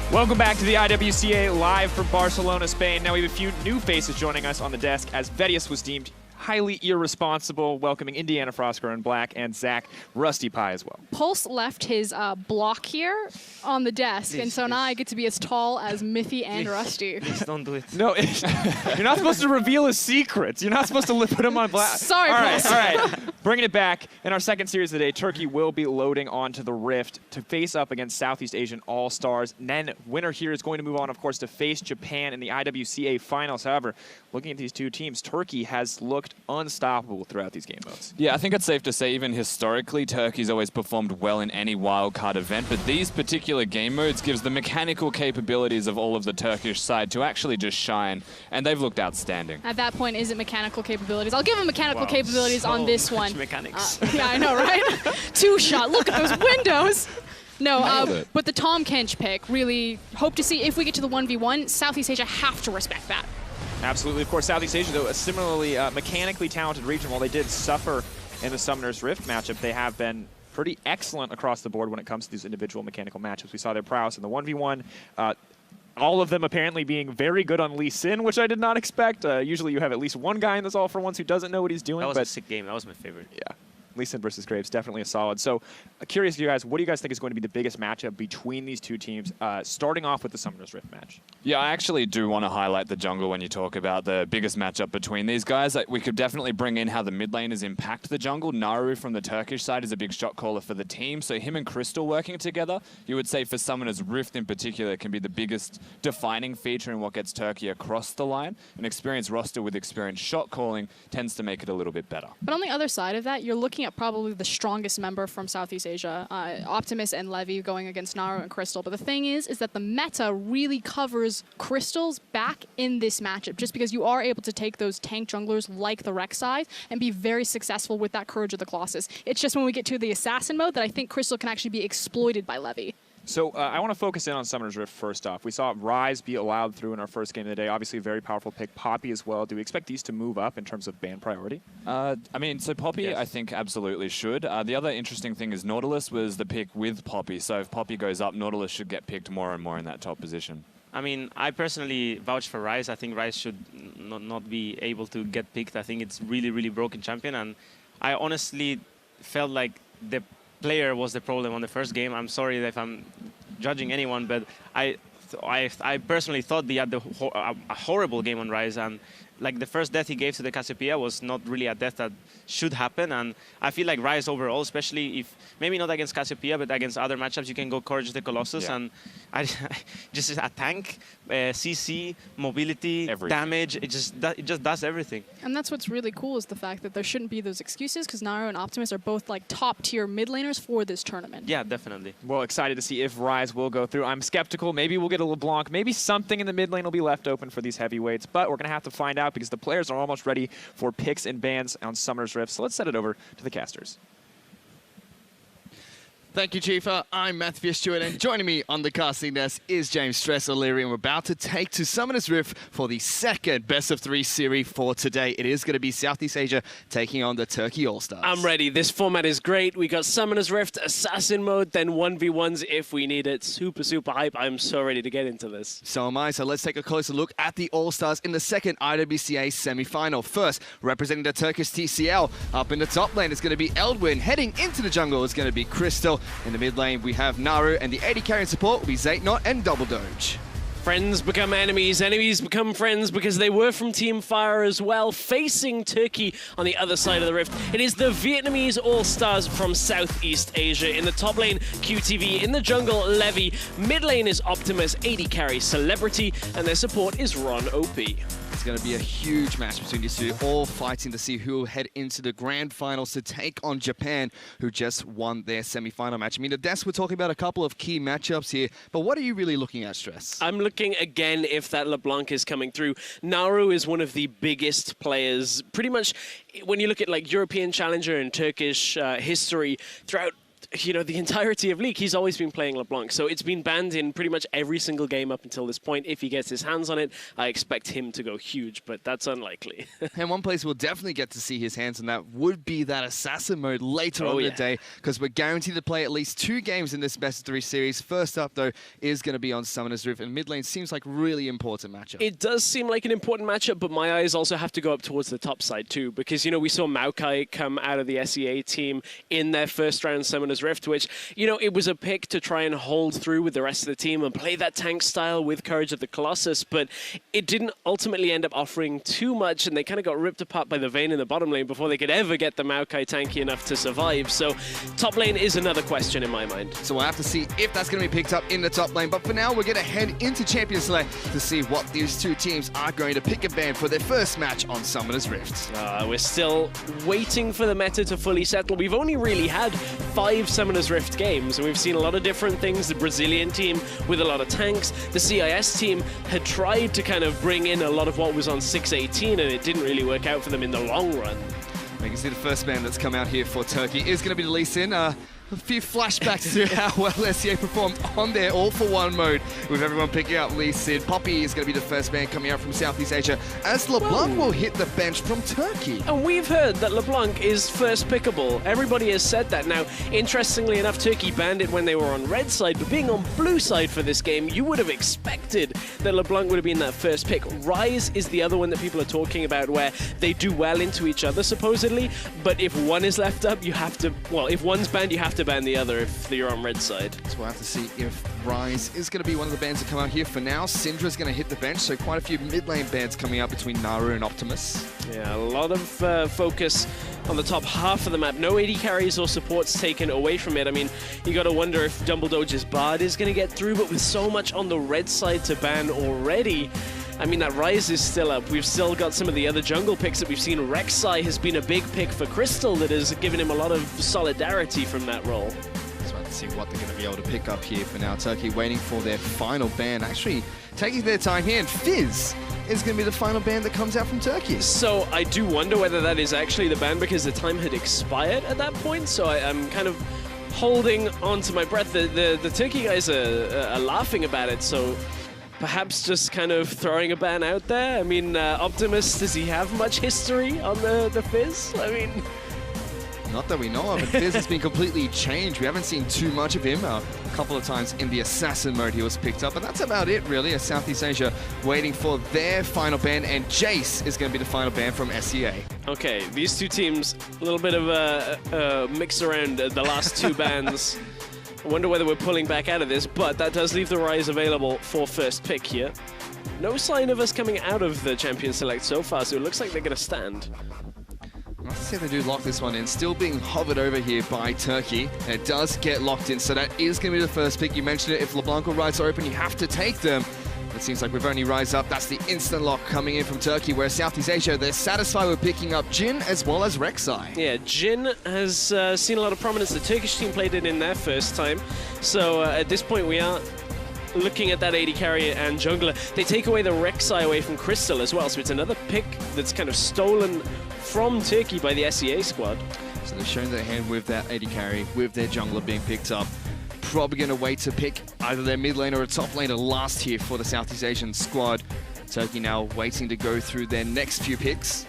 Welcome back to the IWCA live from Barcelona, Spain. Now we have a few new faces joining us on the desk as Vedius was deemed highly irresponsible, welcoming Indiana Frostgrove in black and Zach Rusty Pie as well. Pulse left his block here on the desk, and so now I get to be as tall as Mithy and Rusty. Please don't do it. No, you're not supposed to reveal his secrets. You're not supposed to put him on black. Sorry, Pulse. All right. Bringing it back. In our second series of the day, Turkey will be loading onto the Rift to face up against Southeast Asian All-Stars. And then winner here is going to move on, of course, to face Japan in the IWCA finals. However, looking at these two teams, Turkey has looked unstoppable throughout these game modes. Yeah, I think it's safe to say even historically, Turkey's always performed well in any wildcard event, but these particular game modes gives the mechanical capabilities of all of the Turkish side to actually just shine, and they've looked outstanding. At that point, is it mechanical capabilities? I'll give him mechanical capabilities on this one. Mechanics. Yeah, I know, right? Two-shot. Look at those windows. No, but the Tom Kench pick, really hope to see if we get to the 1v1, Southeast Asia have to respect that. Absolutely. Of course, Southeast Asia, though, a similarly mechanically talented region. While they did suffer in the Summoner's Rift matchup, they have been pretty excellent across the board when it comes to these individual mechanical matchups. We saw their prowess in the 1v1. All of them apparently being very good on Lee Sin, which I did not expect. Usually you have at least one guy in this All for Ones who doesn't know what he's doing. That was a sick game. That was my favorite. Yeah. Lee Sin versus Graves, definitely a solid. So curious, you guys, what do you guys think is going to be the biggest matchup between these two teams, starting off with the Summoner's Rift match? Yeah, I actually do want to highlight the jungle when you talk about the biggest matchup between these guys. We could definitely bring in how the mid laners impact the jungle. Naru from the Turkish side is a big shot caller for the team, so him and Crystal working together, you would say for Summoner's Rift in particular, can be the biggest defining feature in what gets Turkey across the line. An experienced roster with experienced shot calling tends to make it a little bit better. But on the other side of that, you're looking at probably the strongest member from Southeast Asia, Optimus and Levy going against Naru and Crystal. But the thing is that the meta really covers Crystal's back in this matchup, just because you are able to take those tank junglers like the Rek'Sai and be very successful with that Courage of the Colossus. It's just when we get to the Assassin mode that I think Crystal can actually be exploited by Levy. So I want to focus in on Summoner's Rift first off. We saw Ryze be allowed through in our first game of the day. Obviously a very powerful pick. Poppy as well. Do we expect these to move up in terms of ban priority? I mean, so Poppy, Yes. I think absolutely should. The other interesting thing is Nautilus was the pick with Poppy. So if Poppy goes up, Nautilus should get picked more and more in that top position. I mean, I personally vouch for Ryze. I think Ryze should not be able to get picked. I think it's really, really broken champion. And I honestly felt like the player was the problem on the first game. I'm sorry if I'm judging anyone, but I personally thought he had a horrible game on Ryze, and like the first death he gave to the Cassiopeia was not really a death that should happen. And I feel like Ryze overall, especially if maybe not against Cassiopeia, but against other matchups, you can go Courage the Colossus, and just a tank, CC, mobility, damage. It just does everything. And that's what's really cool is the fact that there shouldn't be those excuses, because Naru and Optimus are both like top tier mid laners for this tournament. Yeah, definitely. Well, excited to see if Ryze will go through. I'm skeptical. Maybe we'll get a LeBlanc. Maybe something in the mid lane will be left open for these heavyweights, but we're going to have to find out because the players are almost ready for picks and bans on Summoner's Rift. So let's set it over to the casters. Thank you, Chifa. I'm Matthew Stewart, and joining me on the casting desk is James Stress O'Leary, and we're about to take to Summoner's Rift for the second best-of-3 series for today. It is going to be Southeast Asia taking on the Turkey All-Stars. I'm ready. This format is great. We got Summoner's Rift, Assassin mode, then 1v1s if we need it. Super, super hype. I'm so ready to get into this. So am I. So let's take a closer look at the All-Stars in the second IWCA semi-final. First, representing the Turkish TCL, up in the top lane is going to be Eldwin. Heading into the jungle is going to be Crystal. In the mid lane, we have Naru, and the AD carry and support will be Zaytnot and Double Doge. Friends become enemies, enemies become friends, because they were from Team Fire as well, facing Turkey on the other side of the rift. It is the Vietnamese All-Stars from Southeast Asia. In the top lane, QTV. In the jungle, Levy. Mid lane is Optimus, AD carry Celebrity, and their support is Ron OP. It's going to be a huge match between these two, all fighting to see who will head into the grand finals to take on Japan, who just won their semi-final match. I mean, the desk, we're talking about a couple of key matchups here, but what are you really looking at, Stress? I'm looking again if that LeBlanc is coming through. Naru is one of the biggest players, pretty much when you look at like European Challenger and Turkish history throughout you know, the entirety of League, he's always been playing LeBlanc. So it's been banned in pretty much every single game up until this point. If he gets his hands on it, I expect him to go huge, but that's unlikely. And one place we'll definitely get to see his hands on that would be that Assassin mode later on in the day, because we're guaranteed to play at least 2 games in this best-of-3 series. First up, though, is going to be on Summoner's Rift, and mid lane seems like a really important matchup. It does seem like an important matchup, but my eyes also have to go up towards the top side too, because, you know, we saw Maokai come out of the SEA team in their first round Summoner's Rift, which, you know, it was a pick to try and hold through with the rest of the team and play that tank style with Courage of the Colossus, but it didn't ultimately end up offering too much, and they kind of got ripped apart by the Vayne in the bottom lane before they could ever get the Maokai tanky enough to survive. So top lane is another question in my mind. So we'll have to see if that's going to be picked up in the top lane, but for now we're going to head into Champion Select to see what these 2 teams are going to pick a ban for their first match on Summoner's Rift. We're still waiting for the meta to fully settle. We've only really had 5 Summoner's Rift games, and we've seen a lot of different things. The Brazilian team with a lot of tanks. The CIS team had tried to kind of bring in a lot of what was on 618, and it didn't really work out for them in the long run. You can see the first ban that's come out here for Turkey is going to be the Lee Sin. A few flashbacks to how well SEA performed on their all-for-one mode, with everyone picking up Lee Sin. Poppy is going to be the first man coming out from Southeast Asia, as LeBlanc will hit the bench from Turkey. And we've heard that LeBlanc is first pickable. Everybody has said that. Now, interestingly enough, Turkey banned it when they were on red side, but being on blue side for this game, you would have expected that LeBlanc would have been that first pick. Ryze is the other one that people are talking about, where they do well into each other, supposedly, but if one is left up, you have to, well, if one's banned, you have to ban the other if you're on red side. So we'll have to see if Ryze is going to be one of the bans that come out here. For now, Syndra's going to hit the bench, so quite a few mid lane bans coming up between Naru and Optimus. Yeah, a lot of focus on the top half of the map. No AD carries or supports taken away from it. I mean, you got to wonder if Dumbledoge's Bard is going to get through, but with so much on the red side to ban already, I mean, that Ryze is still up. We've still got some of the other jungle picks that we've seen. Rek'Sai has been a big pick for Crystal that has given him a lot of solidarity from that role. So let's see what they're going to be able to pick up here for now. Turkey waiting for their final ban. Actually, taking their time here, and Fizz is going to be the final ban that comes out from Turkey. So I do wonder whether that is actually the ban, because the time had expired at that point. So I'm kind of holding on to my breath. The Turkey guys are laughing about it, so perhaps just kind of throwing a ban out there. I mean, Optimus, does he have much history on the Fizz? I mean, not that we know of, but Fizz has been completely changed. We haven't seen too much of him. A couple of times in the Assassin mode he was picked up, but that's about it really, as Southeast Asia waiting for their final ban, and Jace is going to be the final ban from SEA. Okay, these 2 teams, a little bit of a mix around the last 2 bans. I wonder whether we're pulling back out of this, but that does leave the Ryze available for first pick here. No sign of us coming out of the Champion Select so far, so it looks like they're going to stand. Let's see if they do lock this one in. Still being hovered over here by Turkey. And it does get locked in, so that is going to be the first pick. You mentioned it, if LeBlanc or Ryze are open, you have to take them. It seems like we've only Ryze up. That's the instant lock coming in from Turkey, where Southeast Asia, they're satisfied with picking up Jhin as well as Rek'Sai. Yeah, Jhin has seen a lot of prominence. The Turkish team played it in their first time. So at this point, we are looking at that AD carry and jungler. They take away the Rek'Sai away from Crystal as well, so it's another pick that's kind of stolen from Turkey by the SEA squad. So they're showing their hand with that AD carry, with their jungler being picked up. Probably going to wait to pick either their mid lane or a top laner last here for the Southeast Asian squad. Turkey now waiting to go through their next few picks.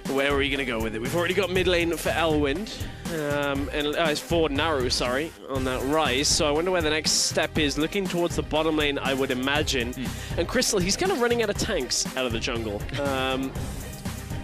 Where are we going to go with it? We've already got mid lane for Elwind, and it's for Naru, sorry, on that Ryze. So I wonder where the next step is. Looking towards the bottom lane, I would imagine. And Crystal, he's kind of running out of tanks out of the jungle.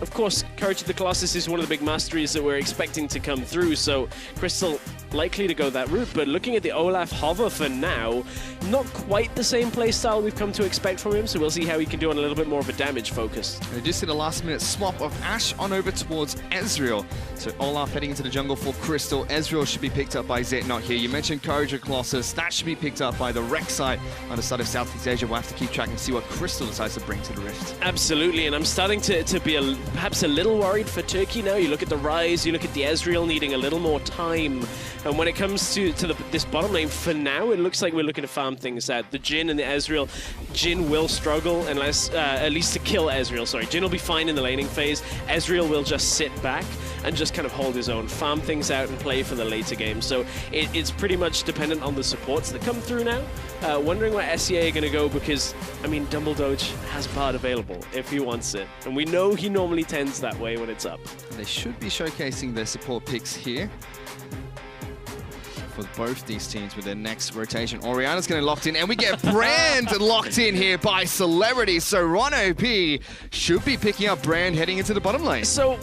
Of course, Courage of the Colossus is one of the big masteries that we're expecting to come through, so Crystal likely to go that route, but looking at the Olaf hover for now, not quite the same playstyle we've come to expect from him, so we'll see how he can do on a little bit more of a damage focus. They just did a last-minute swap of Ashe on over towards Ezreal. So Olaf heading into the jungle for Crystal. Ezreal should be picked up by Zet, not here. You mentioned Courage of Colossus. That should be picked up by the Rek'Sai on the side of Southeast Asia. We'll have to keep track and see what Crystal decides to bring to the Rift. Absolutely, and I'm starting to be perhaps a little worried for Turkey now. You look at the Ryze, you look at the Ezreal needing a little more time. And when it comes to this bottom lane, for now, it looks like we're looking to farm things out. The Jhin and the Ezreal, Jhin will struggle unless, at least to kill Ezreal, sorry. Jhin will be fine in the laning phase. Ezreal will just sit back. and just kind of hold his own, farm things out and play for the later games. So it's pretty much dependent on the supports that come through now. Wondering where SEA are going to go because, I mean, Dumbledoge has Bard available if he wants it. And we know he normally tends that way when it's up. They should be showcasing their support picks here for both these teams with their next rotation. Oriana's getting locked in, and we get Brand locked in here by Celebrity. So Ron OP should be picking up Brand heading into the bottom lane. So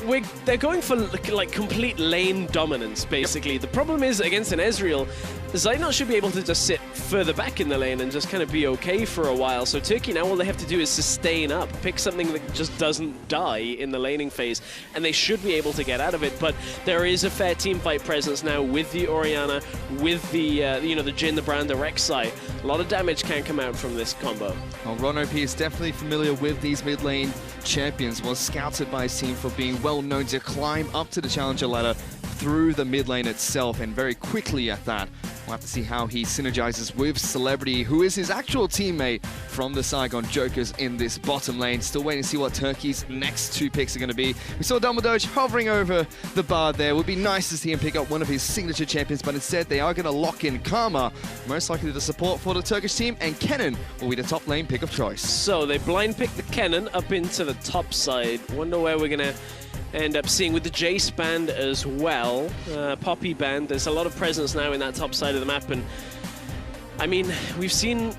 they're going for like complete lane dominance, basically. Yep. The problem is against an Ezreal, Zeitnot should be able to just sit further back in the lane and just kind of be okay for a while. So Turkey now all they have to do is sustain up, pick something that just doesn't die in the laning phase, and they should be able to get out of it. But there is a fair team fight presence now with the Oriana, with the the Jhin, the Brand, the Rek'Sai. A lot of damage can come out from this combo. Well, Ron OP is definitely familiar with these mid lane champions, was scouted by his team for being well known to climb up to the challenger ladder through the mid lane itself, and very quickly at that. We'll have to see how he synergizes with Celebrity, who is his actual teammate from the Saigon Jokers in this bottom lane. Still waiting to see what Turkey's next two picks are going to be. We saw Dumbledoge hovering over the Bard there. It would be nice to see him pick up one of his signature champions, but instead they are going to lock in Karma, most likely the support for the Turkish team, and Kennen will be the top lane pick of choice. So they blind pick the Kennen up into the top side. Wonder where we're going to end up seeing with the Jace band as well. Poppy band, there's a lot of presence now in that top side of the map, and I mean, we've seen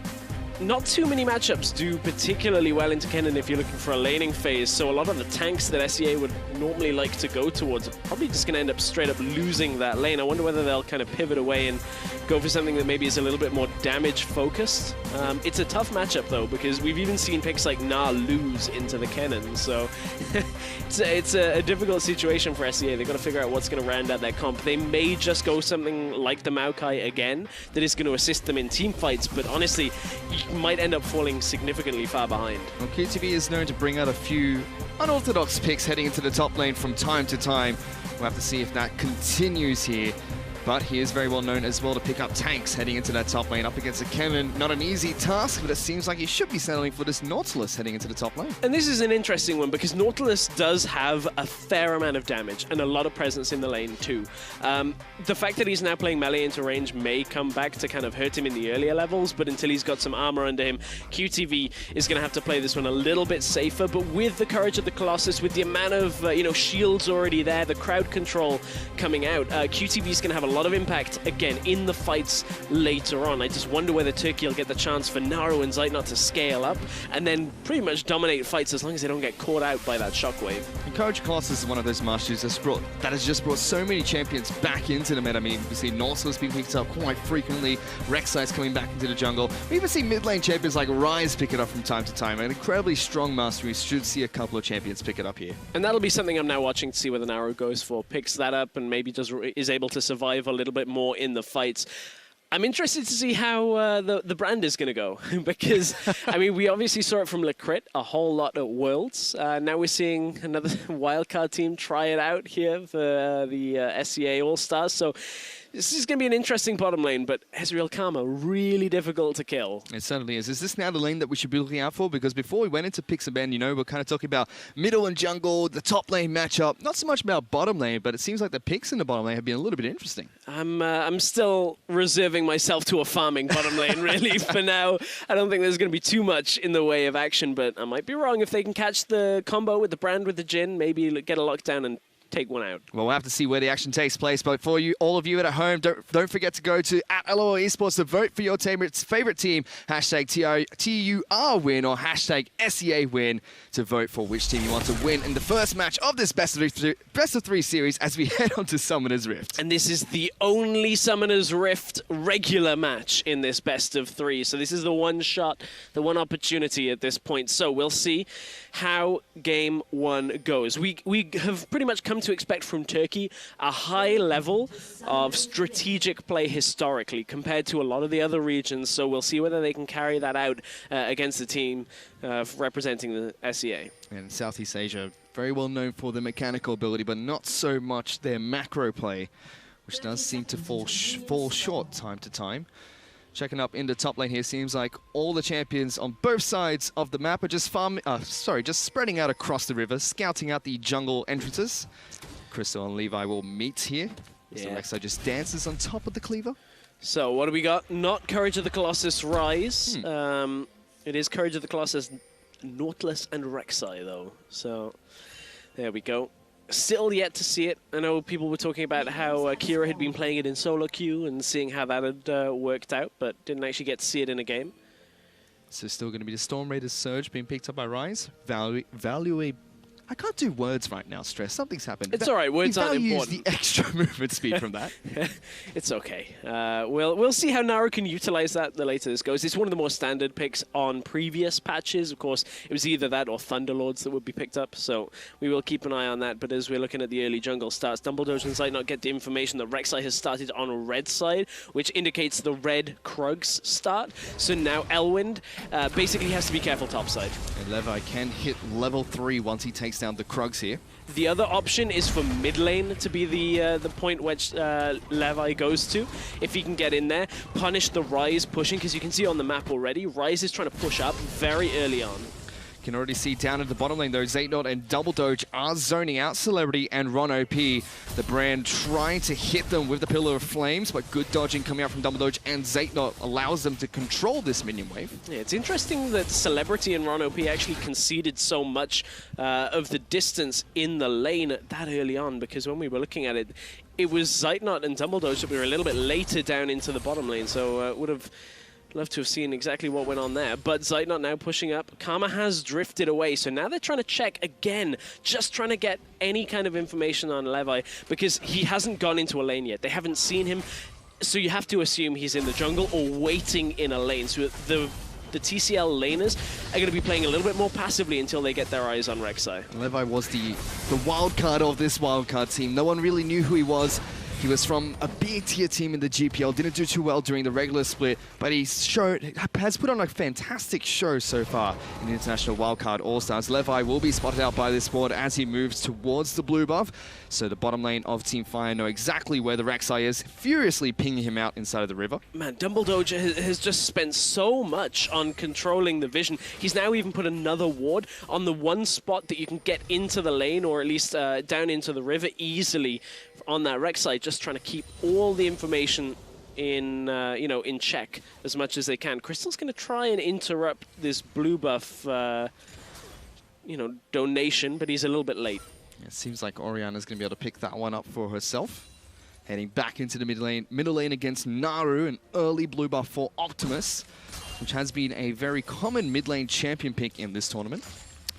not too many matchups do particularly well into Kennen if you're looking for a laning phase, so a lot of the tanks that SEA would normally like to go towards are probably just going to end up straight up losing that lane. I wonder whether they'll kind of pivot away and go for something that maybe is a little bit more damage focused. It's a tough matchup though, because we've even seen picks like Na lose into the Kennen, so it's a difficult situation for SEA. They've got to figure out what's going to round out their comp. They may just go something like the Maokai again that is going to assist them in team fights, but honestly, you might end up falling significantly far behind. Well, QTV is known to bring out a few unorthodox picks heading into the top lane from time to time. We'll have to see if that continues here. But he is very well known as well to pick up tanks heading into that top lane up against a Kennen. Not an easy task, but it seems like he should be settling for this Nautilus heading into the top lane. And this is an interesting one because Nautilus does have a fair amount of damage and a lot of presence in the lane too. The fact that he's now playing melee into range may come back to kind of hurt him in the earlier levels, but until he's got some armor under him, QTV is going to have to play this one a little bit safer. But with the Courage of the Colossus, with the amount of shields already there, the crowd control coming out, QTV is going to have a lot of impact again in the fights later on. I just wonder whether Turkey will get the chance for Naru and Zeitnot to scale up and then pretty much dominate fights as long as they don't get caught out by that shockwave. And Courage Colossus is one of those masters that has just brought so many champions back into the meta. I mean, we see Nautilus being picked up quite frequently, Rek'Sai's coming back into the jungle. We even see mid lane champions like Ryze pick it up from time to time. An incredibly strong master. We should see a couple of champions pick it up here. And that'll be something I'm now watching to see whether Naru goes for. Picks that up and maybe just is able to survive a little bit more in the fights. I'm interested to see how the Brand is going to go because, I mean, we obviously saw it from Lecrit a whole lot at Worlds. Now we're seeing another wildcard team try it out here for the SEA All-Stars. So this is going to be an interesting bottom lane, but Ezreal Karma, really difficult to kill. It certainly is. Is this now the lane that we should be looking out for? Because before we went into picks and Ben, we're kind of talking about middle and jungle, the top lane matchup. Not so much about bottom lane, but it seems like the picks in the bottom lane have been a little bit interesting. I'm still reserving myself to a farming bottom lane, really, for now. I don't think there's going to be too much in the way of action, but I might be wrong. If they can catch the combo with the Brand with the Jhin, maybe get a lockdown and take one out. Well, we'll have to see where the action takes place. But for you, all of you at home, don't forget to go to @LOL Esports to vote for your favorite team. Hashtag TUR win or hashtag SEA win to vote for which team you want to win in the first match of this best of three series as we head on to Summoner's Rift. And this is the only Summoner's Rift regular match in this best of three. So this is the one shot, the one opportunity at this point. So we'll see how game one goes. We have pretty much come to expect from Turkey a high level of strategic play historically compared to a lot of the other regions. So we'll see whether they can carry that out against the team representing the SEA. And Southeast Asia, very well known for their mechanical ability, but not so much their macro play, which does seem to fall short time to time. Checking up in the top lane here, seems like all the champions on both sides of the map are just spreading out across the river, scouting out the jungle entrances. Crystal and Levi will meet here. So Rek'Sai just dances on top of the cleaver. So what do we got? Not Courage of the Colossus Rise. It is Courage of the Colossus Nautilus and Rek'Sai, though. So there we go. Still yet to see it. I know people were talking about how Kira had been playing it in solo queue and seeing how that had worked out, but didn't actually get to see it in a game. So still going to be the Storm Raiders Surge being picked up by Rise. I can't do words right now, Stress. Something's happened. It's all right. Words aren't important. The extra movement speed from that. It's okay. We'll see how Naru can utilize that the later this goes. It's one of the more standard picks on previous patches. Of course, it was either that or Thunderlords that would be picked up, so we will keep an eye on that. But as we're looking at the early jungle starts, Dumbledore and Zeitnot get the information that Rek'Sai has started on red side, which indicates the red Krugs start. So now Elwind basically has to be careful topside. And Levi can hit level 3 once he takes down the Krugs here. The other option is for mid lane to be the point which Levi goes to. If he can get in there, punish the Rise pushing, because you can see on the map already, Rise is trying to push up very early on. Can already see down at the bottom lane though, Zeitnot and Double Doge are zoning out Celebrity and Ron OP. The brand trying to hit them with the Pillar of Flames, but good dodging coming out from Double Doge and Zeitnot allows them to control this minion wave. Yeah, it's interesting that Celebrity and Ron OP actually conceded so much of the distance in the lane that early on, because when we were looking at it, it was Zeitnot and Double Doge that we were a little bit later down into the bottom lane, so would have love to have seen exactly what went on there. But Zeitnot now pushing up. Karma has drifted away, so now they're trying to check again, just trying to get any kind of information on Levi, because he hasn't gone into a lane yet. They haven't seen him, so you have to assume he's in the jungle or waiting in a lane. So the TCL laners are going to be playing a little bit more passively until they get their eyes on Rek'Sai. Levi was the wild card of this wildcard team. No one really knew who he was. He was from a B-tier team in the GPL, didn't do too well during the regular split, but has put on a fantastic show so far in the International Wildcard All-Stars. Levi will be spotted out by this board as he moves towards the blue buff, so the bottom lane of Team Fire know exactly where the Rek'Sai is, furiously pinging him out inside of the river. Man, Dumbledore has just spent so much on controlling the vision. He's now even put another ward on the one spot that you can get into the lane, or at least down into the river easily on that Rek'Sai, just trying to keep all the information in, in check as much as they can. Crystal's going to try and interrupt this blue buff, donation, but he's a little bit late. It seems like Oriana's going to be able to pick that one up for herself. Heading back into the middle lane against Naru, an early blue buff for Optimus, which has been a very common mid lane champion pick in this tournament.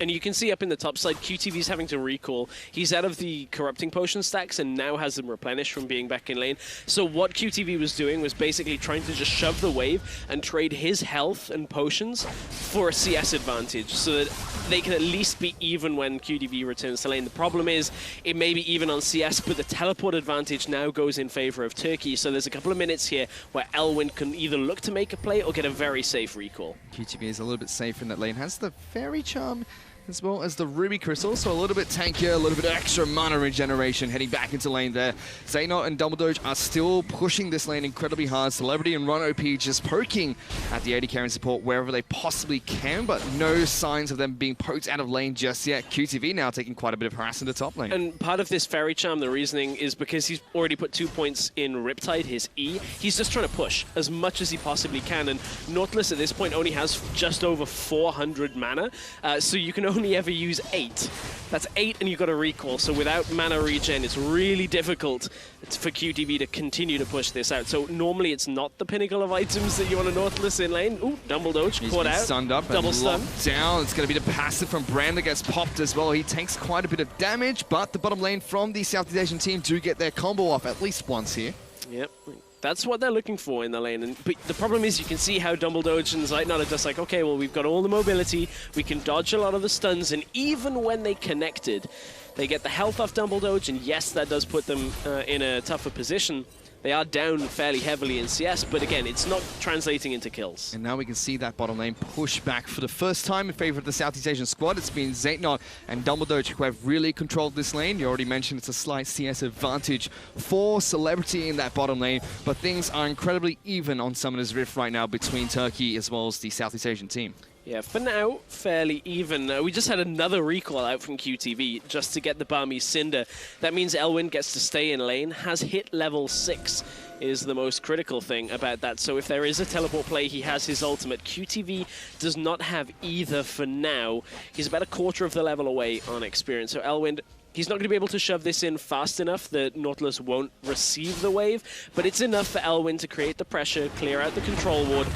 And you can see up in the top side, QTV's having to recall. He's out of the corrupting potion stacks and now has them replenished from being back in lane. So what QTV was doing was basically trying to just shove the wave and trade his health and potions for a CS advantage so that they can at least be even when QTV returns to lane. The problem is it may be even on CS, but the teleport advantage now goes in favor of Turkey. So there's a couple of minutes here where Elwind can either look to make a play or get a very safe recall. QTV is a little bit safer in that lane. Has the Fairy Charm as well as the Ruby Crystal, so a little bit tankier, a little bit extra mana regeneration heading back into lane there. Zeitnot and Double Doge are still pushing this lane incredibly hard. Celebrity and Ron OP just poking at the AD carry support wherever they possibly can, but no signs of them being poked out of lane just yet. QTV now taking quite a bit of harassment to top lane. And part of this Fairy Charm, the reasoning is because he's already put 2 points in Riptide, his E. He's just trying to push as much as he possibly can, and Nautilus at this point only has just over 400 mana, so you can only ever use 8. That's 8 and you've got a recall, so without mana regen it's really difficult for QTV to continue to push this out. So normally it's not the pinnacle of items that you want a Nautilus in lane. Ooh, Double Doge caught out. Stunned up, double stun down. It's going to be the passive from Bram that gets popped as well. He takes quite a bit of damage, but the bottom lane from the Southeast Asian team do get their combo off at least once here. Yep. That's what they're looking for in the lane. But the problem is you can see how Dumbledore and Zeitnot are just like, okay, well, we've got all the mobility, we can dodge a lot of the stuns, and even when they connected, they get the health off Dumbledore, and yes, that does put them in a tougher position. They are down fairly heavily in CS, but again, it's not translating into kills. And now we can see that bottom lane push back for the first time in favor of the Southeast Asian squad. It's been Zeitnot and Dumbledore who have really controlled this lane. You already mentioned it's a slight CS advantage for Celebrity in that bottom lane, but things are incredibly even on Summoner's Rift right now between Turkey as well as the Southeast Asian team. Yeah, for now, fairly even. We just had another recall out from QTV just to get the Barmy Cinder. That means Elwin gets to stay in lane, has hit level 6 is the most critical thing about that. So if there is a teleport play, he has his ultimate. QTV does not have either for now. He's about a quarter of the level away on experience. So Elwin, he's not going to be able to shove this in fast enough that Nautilus won't receive the wave, but it's enough for Elwin to create the pressure, clear out the control ward,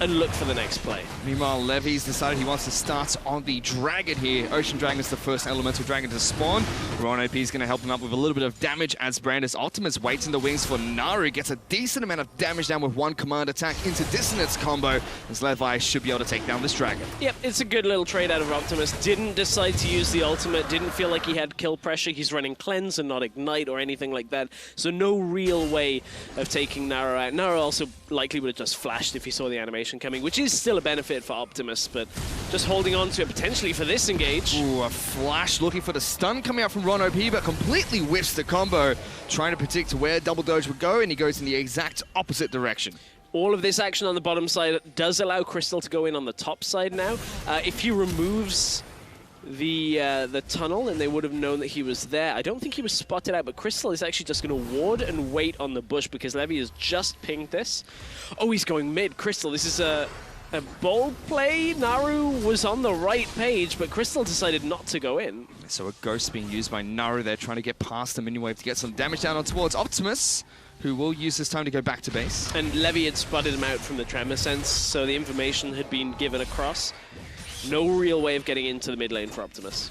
and look for the next play. Meanwhile, Levy's decided he wants to start on the Dragon here. Ocean Dragon is the first elemental dragon to spawn. Ron OP is going to help him up with a little bit of damage as Brandis Optimus waits in the wings for Naru. Gets a decent amount of damage down with one command attack into Dissonance combo, as Levi should be able to take down this Dragon. Yep, it's a good little trade out of Optimus. Didn't decide to use the ultimate, didn't feel like he had kill pressure. He's running Cleanse and not Ignite or anything like that. So no real way of taking Naru out. Naru also likely would have just flashed if he saw the animation coming, which is still a benefit for Optimus, but just holding on to it potentially for this engage. Ooh, a flash looking for the stun coming out from Ron OP, but completely whiffs the combo, trying to predict where Double Doge would go, and he goes in the exact opposite direction. All of this action on the bottom side does allow Crystal to go in on the top side now. If he removes the tunnel, and they would have known that he was there. I don't think he was spotted out, but Crystal is actually just going to ward and wait on the bush because Levy has just pinged this. Oh, he's going mid. Crystal, this is a bold play. Naru was on the right page, but Crystal decided not to go in. So a ghost being used by Naru there, trying to get past the mini wave to get some damage down on towards Optimus, who will use this time to go back to base. And Levy had spotted him out from the Tremor Sense, so the information had been given across. No real way of getting into the mid lane for Optimus.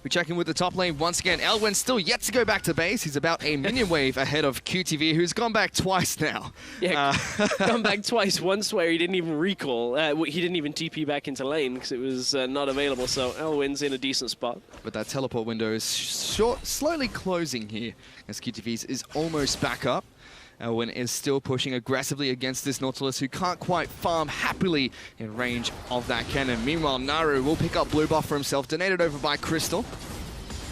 We check in with the top lane once again. Elwin still yet to go back to base. He's about a minion wave ahead of QTV, who's gone back twice now. Yeah, gone back twice. Once where he didn't even recall. He didn't even TP back into lane because it was not available. So Elwin's in a decent spot. But that teleport window is slowly closing here as QTV's is almost back up. Elwin is still pushing aggressively against this Nautilus, who can't quite farm happily in range of that cannon. Meanwhile, Naru will pick up blue buff for himself, donated over by Crystal.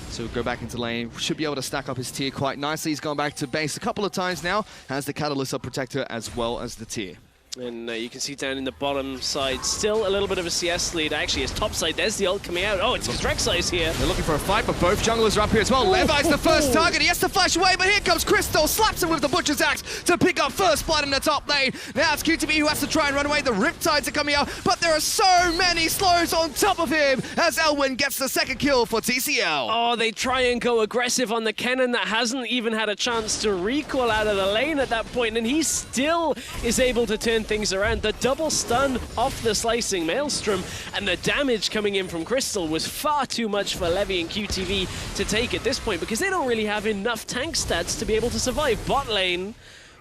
So he'll go back into lane, should be able to stack up his tier quite nicely. He's gone back to base a couple of times now, has the Catalyst of Protector as well as the tier. And you can see down in the bottom side, still a little bit of a CS lead. Actually, his top side, there's the ult coming out. Oh, it's Rek'Sai's here. They're looking for a fight, but both junglers are up here as well. Levi's the first target. He has to flash away, but here comes Crystal. Slaps him with the Butcher's Axe to pick up first blood in the top lane. Now it's QTV who has to try and run away. The Riptides are coming out, but there are so many slows on top of him as Elwin gets the second kill for TCL. Oh, they try and go aggressive on the cannon that hasn't even had a chance to recall out of the lane at that point, and he still is able to turn things around. The double stun off the Slicing Maelstrom, and the damage coming in from Crystal was far too much for Levy and QTV to take at this point because they don't really have enough tank stats to be able to survive bot lane.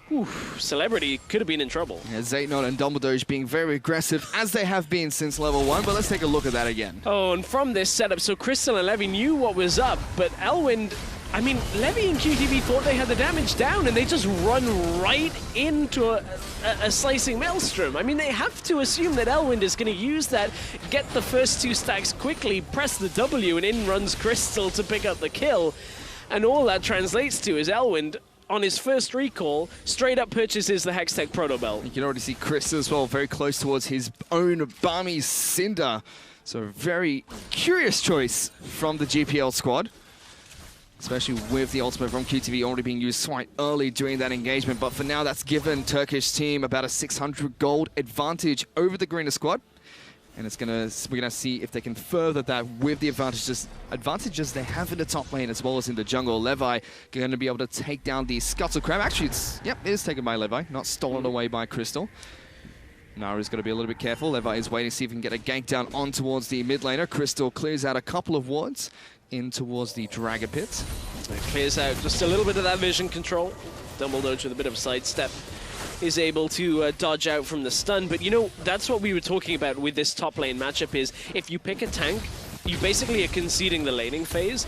Whew, Celebrity could have been in trouble. Yeah, Zaytnot and Dumbledore being very aggressive as they have been since level 1, but let's take a look at that again. Oh, and from this setup, so Crystal and Levy knew what was up, but Elwin, I mean, Levy and QTV thought they had the damage down, and they just run right into a Slicing Maelstrom. I mean, they have to assume that Elwin is going to use that, get the first 2 stacks quickly, press the W, and in runs Crystal to pick up the kill. And all that translates to is Elwin, on his first recall, straight up purchases the Hextech Proto Belt. You can already see Crystal as well, very close towards his own Barmy Cinder. So a very curious choice from the GPL squad, especially with the ultimate from QTV already being used quite early during that engagement. But for now, that's given Turkish team about a 600 gold advantage over the greener squad. And we're gonna see if they can further that with the advantages they have in the top lane as well as in the jungle. Levi gonna be able to take down the Scuttle Crab. Actually, it is taken by Levi, not stolen away by Crystal. Naru's got to be a little bit careful. Levi is waiting to see if he can get a gank down on towards the mid laner. Crystal clears out a couple of wards in towards the Dragon Pit. It clears out just a little bit of that vision control. Dumbledore with a bit of a sidestep is able to dodge out from the stun. But you know, that's what we were talking about with this top lane matchup is if you pick a tank, you basically are conceding the laning phase.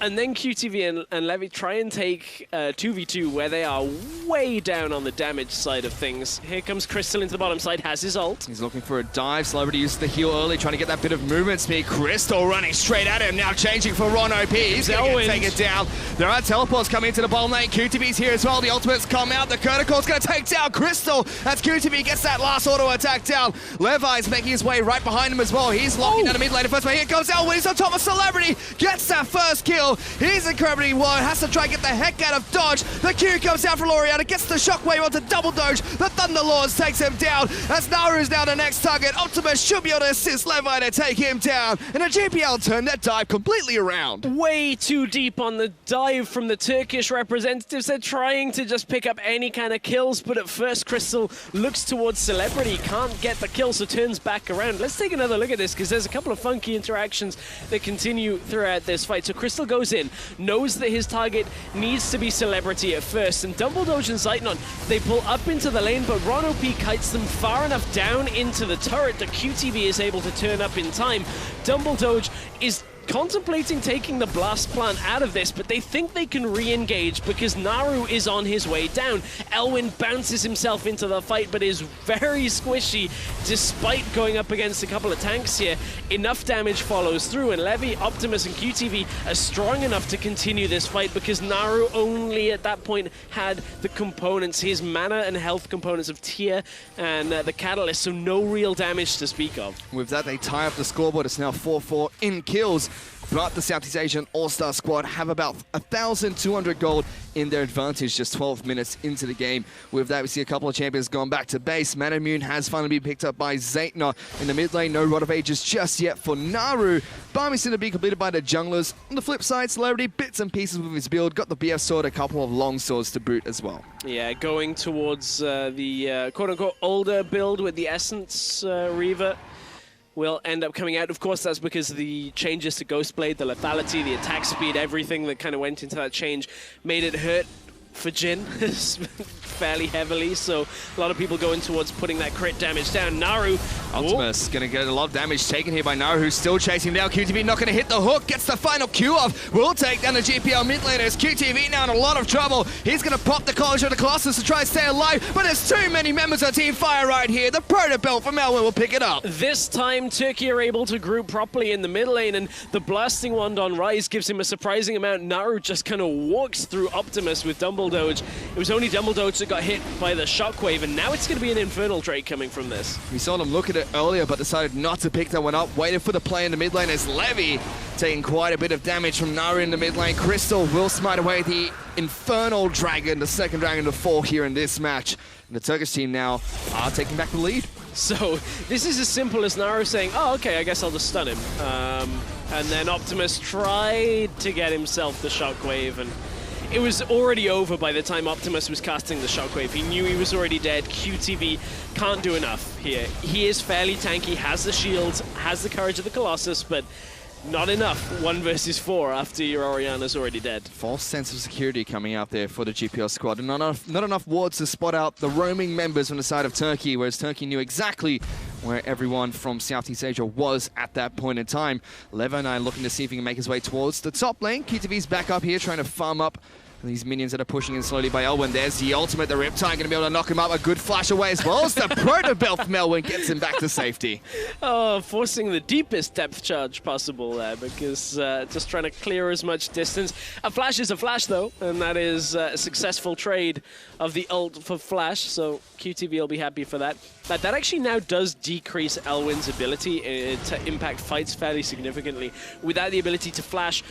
And then QTV and Levy try and take 2v2 where they are way down on the damage side of things. Here comes Crystal into the bottom side, has his ult. He's looking for a dive. Celebrity used the heal early, trying to get that bit of movement speed. Crystal running straight at him, now changing for Ron OP. He's going to take it down. There are teleports coming into the bottom lane. QTV's here as well. The ultimates come out. The Curticor's going to take down Crystal as QTV gets that last auto attack down. Levi's making his way right behind him as well. He's locking down the mid lane first, but here comes Elwin. He's on top of Celebrity. Gets that first kill. He's incredibly wide, has to try and get the heck out of dodge. The Q comes down for Laureata, gets the shockwave onto double doge. The Thunderlords takes him down as Naru's now the next target. Optimus should be able to assist Levi to take him down. And a GPL turned that dive completely around. Way too deep on the dive from the Turkish representatives. They're trying to just pick up any kind of kills, but at first Crystal looks towards Celebrity, can't get the kill, so turns back around. Let's take another look at this because there's a couple of funky interactions that continue throughout this fight. So Crystal goes in, knows that his target needs to be Celebrity at first, and Double Doge and Zeitnon, they pull up into the lane, but Ron OP kites them far enough down into the turret that QTV is able to turn up in time. Double Doge is contemplating taking the blast plant out of this, but they think they can re-engage because Naru is on his way down. Elwin bounces himself into the fight, but is very squishy despite going up against a couple of tanks here. Enough damage follows through, and Levy, Optimus, and QTV are strong enough to continue this fight because Naru only at that point had the components, his mana and health components of Tier and the Catalyst, so no real damage to speak of. With that, they tie up the scoreboard. It's now 4-4 in kills. But the Southeast Asian All-Star squad have about 1,200 gold in their advantage just 12 minutes into the game. With that, we see a couple of champions gone back to base. Manamune has finally been picked up by Zeitner. In the mid lane, no Rod of Ages just yet for Naru. Barmy's going to be completed by the junglers. On the flip side, Celebrity, bits and pieces with his build. Got the BF sword, a couple of long swords to boot as well. Yeah, going towards the quote-unquote older build with the Essence Reaver will end up coming out. Of course, that's because the changes to Ghostblade, the lethality, the attack speed, everything that kind of went into that change made it hurt for Jin fairly heavily, so a lot of people going towards putting that crit damage down. Naru, Optimus going to get a lot of damage taken here by Naru, who's still chasing down QTV, not going to hit the hook, gets the final Q off, will take down the GPL mid laners. QTV now in a lot of trouble. He's going to pop the College of the Colossus to try and stay alive, but there's too many members of Team Fire right here. The Proto Belt from Elwin will pick it up. This time, Turkey are able to group properly in the mid lane, and the Blasting Wand on Rise gives him a surprising amount. Naru just kind of walks through Optimus with Dumble Doge. It was only Dumble Doge that got hit by the Shockwave, and now it's going to be an Infernal Drake coming from this. We saw them look at it earlier, but decided not to pick that one up. Waited for the play in the mid lane as Levy taking quite a bit of damage from Naru in the mid lane. Crystal will smite away the Infernal Dragon, the second dragon to fall here in this match. And the Turkish team now are taking back the lead. So this is as simple as Naru saying, oh, okay, I guess I'll just stun him. And then Optimus tried to get himself the Shockwave, and it was already over by the time Optimus was casting the Shockwave. He knew he was already dead. QTV can't do enough here. He is fairly tanky, has the shields, has the Courage of the Colossus, but not enough. 1 versus 4 after your Oriana's already dead. False sense of security coming out there for the GPL squad. And not enough wards to spot out the roaming members on the side of Turkey, whereas Turkey knew exactly where everyone from Southeast Asia was at that point in time. Levo and I looking to see if he can make his way towards the top lane. QTV's back up here trying to farm up these minions that are pushing in slowly by Elwin. There's the ultimate. The Riptide going to be able to knock him up. A good flash away as well as the Proto Belt from Elwin gets him back to safety. Oh, forcing the deepest depth charge possible there because just trying to clear as much distance. A flash is a flash though, and that is a successful trade of the ult for flash, so QTV will be happy for that. That actually now does decrease Elwin's ability to impact fights fairly significantly. Without the ability to flash,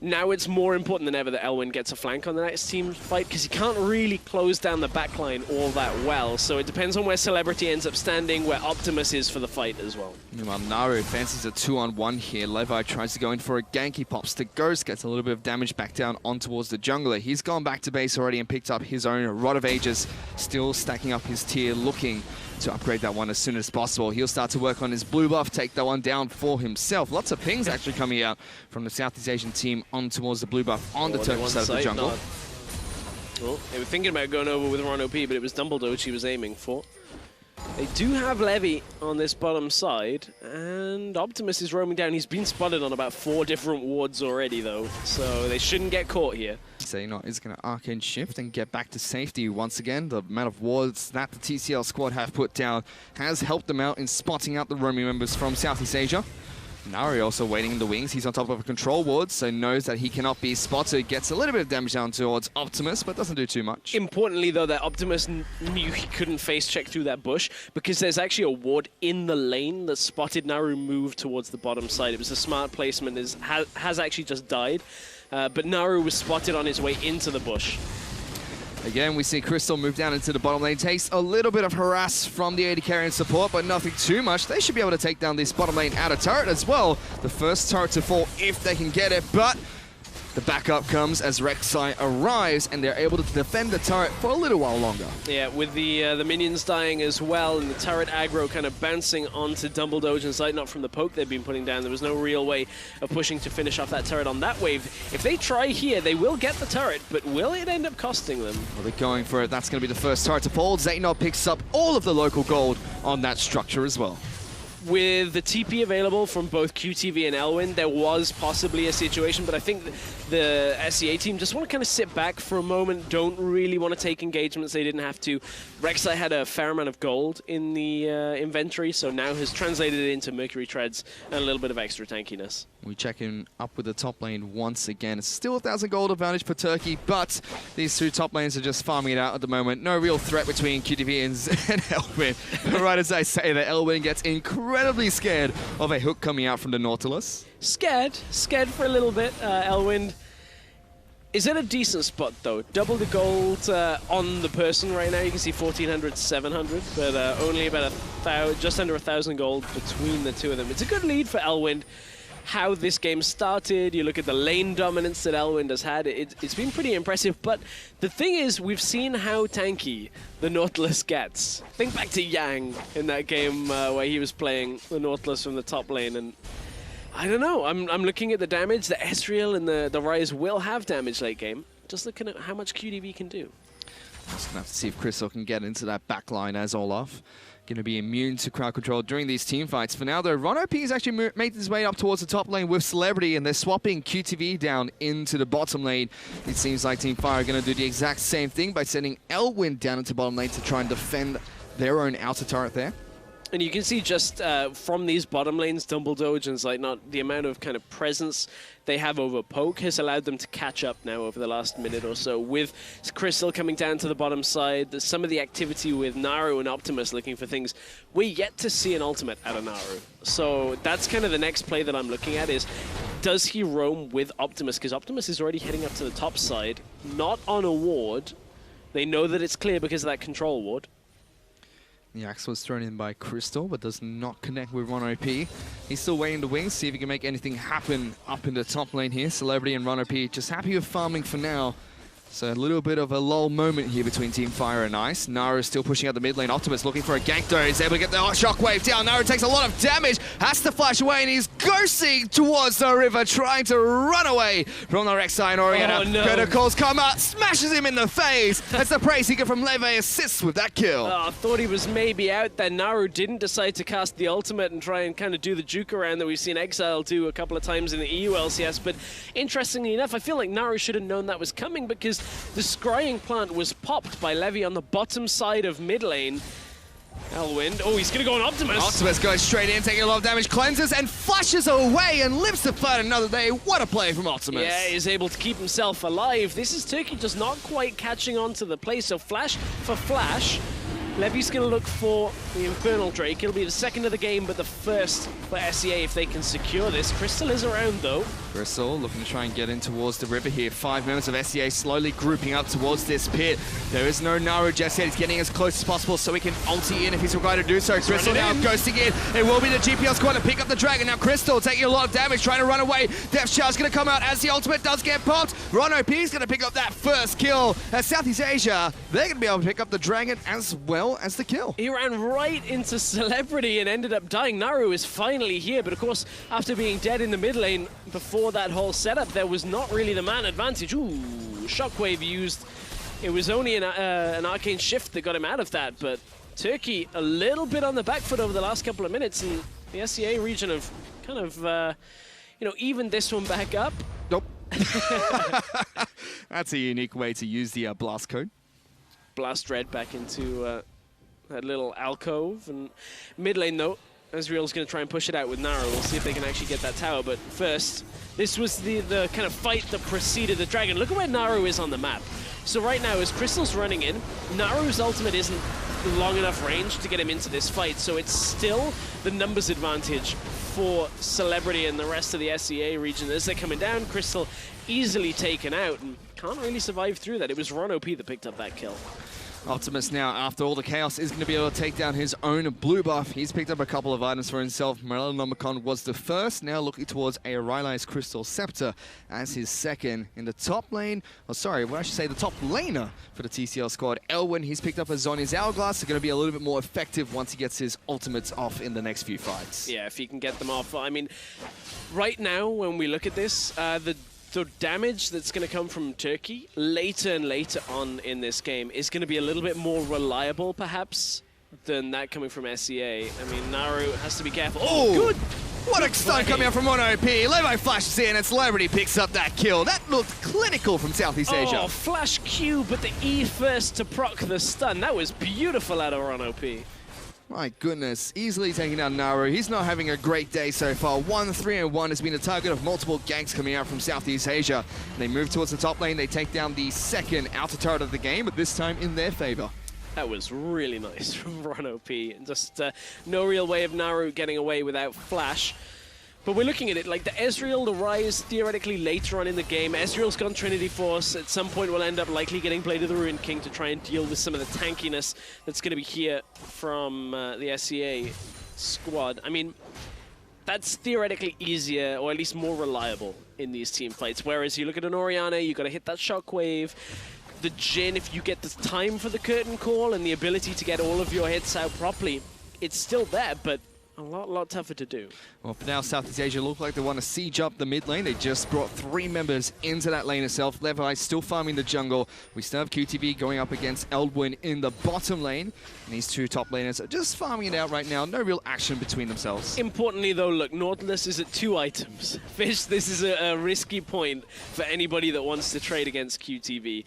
now it's more important than ever that Elwin gets a flank on the next team fight because he can't really close down the backline all that well. So it depends on where Celebrity ends up standing, where Optimus is for the fight as well. Meanwhile, Naru fancies a 2-on-1 here. Levi tries to go in for a gank. He pops the Ghost, gets a little bit of damage back down on towards the jungler. He's gone back to base already and picked up his own Rod of Ages, still stacking up his tier, looking to upgrade that one as soon as possible. He'll start to work on his blue buff, take that one down for himself. Lots of pings actually coming out from the Southeast Asian team on towards the blue buff on the Turkish side of the jungle. Well, they were thinking about going over with Ron OP, but it was Dumble Doge he was aiming for. They do have Levy on this bottom side, and Optimus is roaming down. He's been spotted on about 4 different wards already, though, so they shouldn't get caught here. Xehanort is going to arcane shift and get back to safety once again. The amount of wards that the TCL squad have put down has helped them out in spotting out the roaming members from Southeast Asia. Nari also waiting in the wings. He's on top of a control ward, so knows that he cannot be spotted. Gets a little bit of damage down towards Optimus, but doesn't do too much. Importantly, though, that Optimus knew he couldn't face check through that bush because there's actually a ward in the lane that spotted Naru move towards the bottom side. It was a smart placement. Has actually just died, but Naru was spotted on his way into the bush. Again, we see Crystal move down into the bottom lane. Takes a little bit of harass from the AD carry and support, but nothing too much. They should be able to take down this bottom lane outer turret as well. The first turret to fall if they can get it, but the backup comes as Rek'Sai arrives, and they're able to defend the turret for a little while longer. Yeah, with the minions dying as well, and the turret aggro kind of bouncing onto Dumbledore and Sight, not from the poke they've been putting down. There was no real way of pushing to finish off that turret on that wave. If they try here, they will get the turret, but will it end up costing them? Well, they're going for it. That's going to be the first turret to fall. Xehanort picks up all of the local gold on that structure as well. With the TP available from both QTV and Elwyn, there was possibly a situation, but I think the SEA team just want to kind of sit back for a moment, don't really want to take engagements. They didn't have to. Rek'Sai had a fair amount of gold in the inventory, so now has translated it into Mercury Treads and a little bit of extra tankiness. We check in up with the top lane once again. It's still 1,000 gold advantage for Turkey, but these 2 top lanes are just farming it out at the moment. No real threat between QTV and Elwyn. Right as I say that, Elwyn gets incredibly scared of a hook coming out from the Nautilus. Scared for a little bit. Elwyn is at a decent spot, though. Double the gold on the person right now. You can see 1,400, 700, but only about just under 1,000 gold between the two of them. It's a good lead for Elwyn. How this game started, you look at the lane dominance that Elwyn has had, it's been pretty impressive, but the thing is, we've seen how tanky the Nautilus gets. Think back to Yang in that game where he was playing the Nautilus from the top lane, and I don't know, I'm looking at the damage, the Ezreal and the Ryze will have damage late game, just looking at how much QDV can do. Just gonna have to see if Crystal can get into that back line as Olaf. Going to be immune to crowd control during these team fights. For now, though, Ron OP has actually made his way up towards the top lane with Celebrity, and they're swapping QTV down into the bottom lane. It seems like Team Fire are going to do the exact same thing by sending Elwyn down into bottom lane to try and defend their own outer turret there. And you can see just from these bottom lanes, Dumbledore and like not the amount of kind of presence they have over poke has allowed them to catch up now over the last minute or so. With Crystal coming down to the bottom side, some of the activity with Naru and Optimus looking for things, we're yet to see an ultimate out of Naru. So that's kind of the next play that I'm looking at is, does he roam with Optimus? Because Optimus is already heading up to the top side, not on a ward. They know that it's clear because of that control ward. The axe was thrown in by Crystal, but does not connect with Ron OP. He's still waiting the wings, see if he can make anything happen up in the top lane here. Celebrity and Ron OP just happy with farming for now. So a little bit of a lull moment here between Team Fire and Ice. Naru is still pushing out the mid lane. Optimus looking for a gank though. He's able to get the shockwave down. Naru takes a lot of damage, has to flash away, and he's ghosting towards the river, trying to run away from the Rek'Sai and Oriana. Oh, no. Criticals come out, smashes him in the face. That's the praise seeker from Leve, assists with that kill. I thought he was maybe out there. Naru didn't decide to cast the ultimate and try and kind of do the juke around that we've seen Exile do a couple of times in the EU LCS. But interestingly enough, I feel like Naru should have known that was coming because the scrying plant was popped by Levy on the bottom side of mid lane. Elwyn, oh, he's gonna go on Optimus. Optimus goes straight in, taking a lot of damage, cleanses and flashes away and lives to fight another day. What a play from Optimus. Yeah, he's able to keep himself alive. This is Turkey just not quite catching on to the play, so flash for flash. Levy's going to look for the Infernal Drake. It'll be the second of the game, but the first for SEA if they can secure this. Crystal is around, though. Crystal looking to try and get in towards the river here. 5 members of SEA slowly grouping up towards this pit. There is no Naru just yet. He's getting as close as possible so he can ulti in if he's required to do so. Crystal now ghosting in. It will be the GPL squad to pick up the dragon. Now Crystal taking a lot of damage, trying to run away. Death Char's going to come out as the ultimate does get popped. Ron OP is going to pick up that first kill. As Southeast Asia, they're going to be able to pick up the dragon as well as the kill. He ran right into Celebrity and ended up dying. Naru is finally here, but of course, after being dead in the mid lane before that whole setup, there was not really the man advantage. Ooh, Shockwave used. It was only an arcane shift that got him out of that, but Turkey a little bit on the back foot over the last couple of minutes, and the SEA region have kind of, you know, evened this one back up. Nope. That's a unique way to use the blast code. Blast Red back into that little alcove, and mid lane though, Ezreal's going to try and push it out with Naru. We'll see if they can actually get that tower, but first, this was the kind of fight that preceded the dragon. Look at where Naru is on the map. So right now, as Crystal's running in, Naru's ultimate isn't long enough range to get him into this fight, so it's still the numbers advantage for Celebrity and the rest of the SEA region. As they're coming down, Crystal easily taken out and can't really survive through that. It was Ron OP that picked up that kill. Optimus now, after all the chaos, is going to be able to take down his own blue buff. He's picked up a couple of items for himself. Morellonomicon was the first, now looking towards a Rylai's Crystal Scepter as his second. In the top lane, oh sorry, well I should say the top laner for the TCL squad, Elwyn, he's picked up a Zhonya's Hourglass. They're going to be a little bit more effective once he gets his ultimates off in the next few fights. Yeah, if he can get them off. I mean, right now, when we look at this, the damage that's going to come from Turkey later and later on in this game is going to be a little bit more reliable, perhaps, than that coming from SEA. I mean, Naru has to be careful. Oh, good! What a stun coming out from Mono OP. Levo flashes in and Celebrity picks up that kill. That looked clinical from Southeast Asia. Oh, flash Q, but the E first to proc the stun. That was beautiful out of Ron OP. My goodness, easily taking down Naru. He's not having a great day so far. 1-3-1 has been the target of multiple ganks coming out from Southeast Asia. They move towards the top lane. They take down the second outer turret of the game, but this time in their favor. That was really nice from Ron OP. Just no real way of Naru getting away without flash. But we're looking at it like the Ezreal, the Ryze, theoretically later on in the game. Ezreal's gone Trinity Force. At some point, we'll end up likely getting Blade of the Ruined King to try and deal with some of the tankiness that's going to be here from the SEA squad. I mean, that's theoretically easier, or at least more reliable in these team fights. Whereas you look at an Orianna, you got to hit that shockwave. The Jhin, if you get the time for the curtain call and the ability to get all of your hits out properly, it's still there, but a lot tougher to do. Well, for now, Southeast Asia look like they want to siege up the mid lane. They just brought 3 members into that lane itself. Levi still farming the jungle. We still have QTV going up against Eldwin in the bottom lane. And these 2 top laners are just farming it out right now. No real action between themselves. Importantly, though, look, Nautilus is at 2 items. Fish, this is a risky point for anybody that wants to trade against QTV.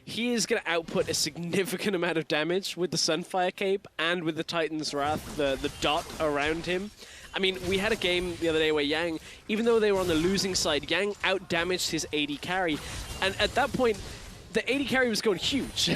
He is going to output a significant amount of damage with the Sunfire Cape and with the Titan's Wrath, the dot around him. I mean, we had a game the other day where Yang, even though they were on the losing side, Yang out-damaged his AD carry. And at that point, the AD carry was going huge.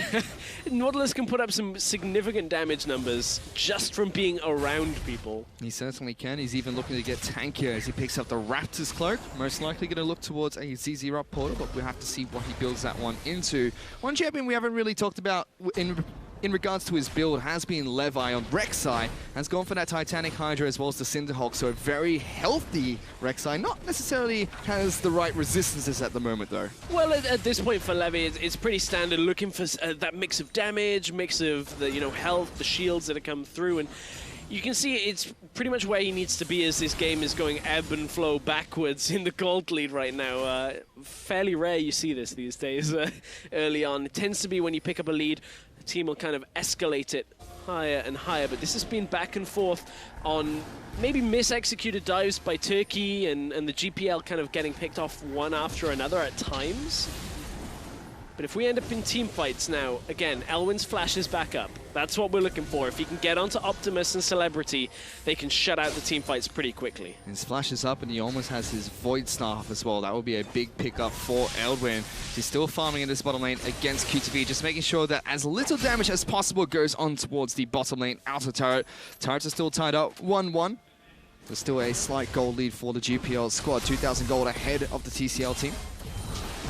Nautilus can put up some significant damage numbers just from being around people. He certainly can. He's even looking to get tankier as he picks up the Raptor's Cloak. Most likely going to look towards a ZZ Rock portal, but we'll have to see what he builds that one into. One champion we haven't really talked about in regards to his build has been Levi on Rek'Sai. Has gone for that Titanic Hydra as well as the Cinderhawk, so a very healthy Rek'Sai. Not necessarily has the right resistances at the moment, though. Well, at this point for Levi, it's pretty standard, looking for that mix of damage, mix of the health, the shields that have come through, and you can see it's pretty much where he needs to be as this game is going ebb and flow backwards in the gold lead right now. Fairly rare you see this these days early on. It tends to be when you pick up a lead, the team will kind of escalate it higher and higher, but this has been back and forth on maybe mis-executed dives by Turkey and the GPL kind of getting picked off one after another at times. But if we end up in team fights now, again, Elwyn's flashes back up. That's what we're looking for. If he can get onto Optimus and Celebrity, they can shut out the team fights pretty quickly. His flashes up, and he almost has his Void Staff as well. That would be a big pickup for Eldwin. He's still farming in this bottom lane against QTV, just making sure that as little damage as possible goes on towards the bottom lane outer turret. Turrets are still tied up 1-1. There's still a slight gold lead for the GPL squad, 2,000 gold ahead of the TCL team.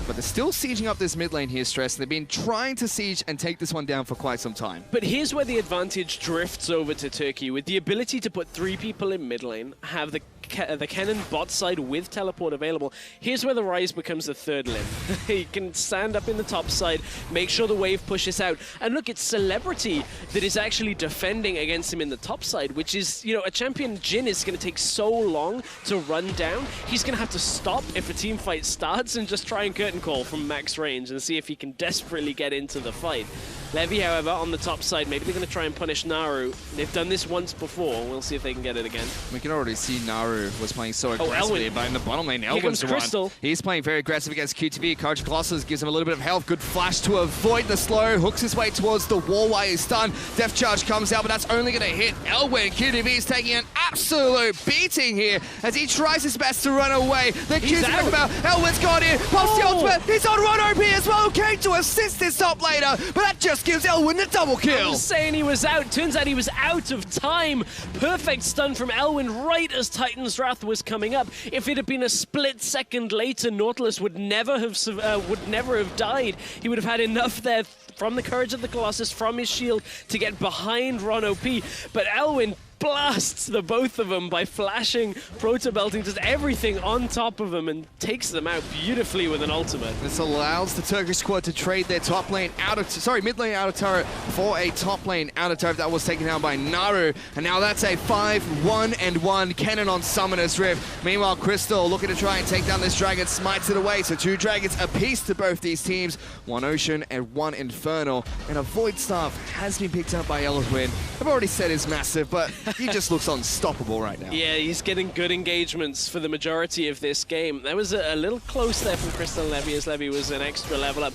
But they're still sieging up this mid lane here, Stress. They've been trying to siege and take this one down for quite some time. But here's where the advantage drifts over to Turkey. With the ability to put 3 people in mid lane, have the cannon bot side with teleport available, here's where the Ryze becomes the third limb. He can stand up in the top side, make sure the wave pushes out. And look, it's Celebrity that is actually defending against him in the top side, which is, a champion Jhin is going to take so long to run down. He's going to have to stop if a team fight starts and just try and curtain call from max range and see if he can desperately get into the fight. Levy, however, on the top side, maybe they're going to try and punish Naru. They've done this once before. We'll see if they can get it again. We can already see Naru was playing so aggressively, but in the bottom lane, Elwin's the Crystal. one. He's playing very aggressive against QTV. Courage of Colossus gives him a little bit of health. Good flash to avoid the slow. Hooks his way towards the wall while he's stunned. Death Charge comes out, but that's only going to hit Elwin. QTV is taking an absolute beating here as he tries his best to run away. The Q's back about. Elwin's got in. Pops the ultimate. He's on run OP as well. Okay, to assist his top laner, but that just gives Elwin the double kill. I was saying he was out. Turns out he was out of time. Perfect stun from Elwin right as Titan's Wrath was coming up. If it had been a split second later, Nautilus would never have died. He would have had enough there from the Courage of the Colossus, from his shield, to get behind Ron OP. But Elwin blasts the both of them by flashing, proto-belting, just everything on top of them, and takes them out beautifully with an ultimate. This allows the Turkish squad to trade their top lane out of, mid lane out of turret for a top lane out of turret that was taken down by Naru. And now that's a 5-1-1 cannon on Summoner's Rift. Meanwhile, Crystal looking to try and take down this dragon, smites it away. So 2 dragons apiece to both these teams. 1 Ocean and 1 Infernal. And a Void Staff has been picked up by Elwin. I've already said is massive, but he just looks unstoppable right now. Yeah, he's getting good engagements for the majority of this game. That was a little close there from Crystal and Levy, as Levy was an extra level up.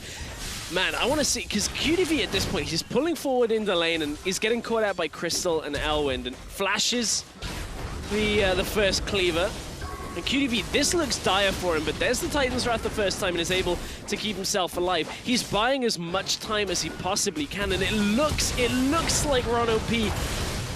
Man, I want to see, because QTV at this point, he's pulling forward in the lane and he's getting caught out by Crystal and Elwin, and flashes the first cleaver. And QTV, this looks dire for him, but there's the Titan's Wrath the first time and is able to keep himself alive. He's buying as much time as he possibly can, and it looks like Ron OP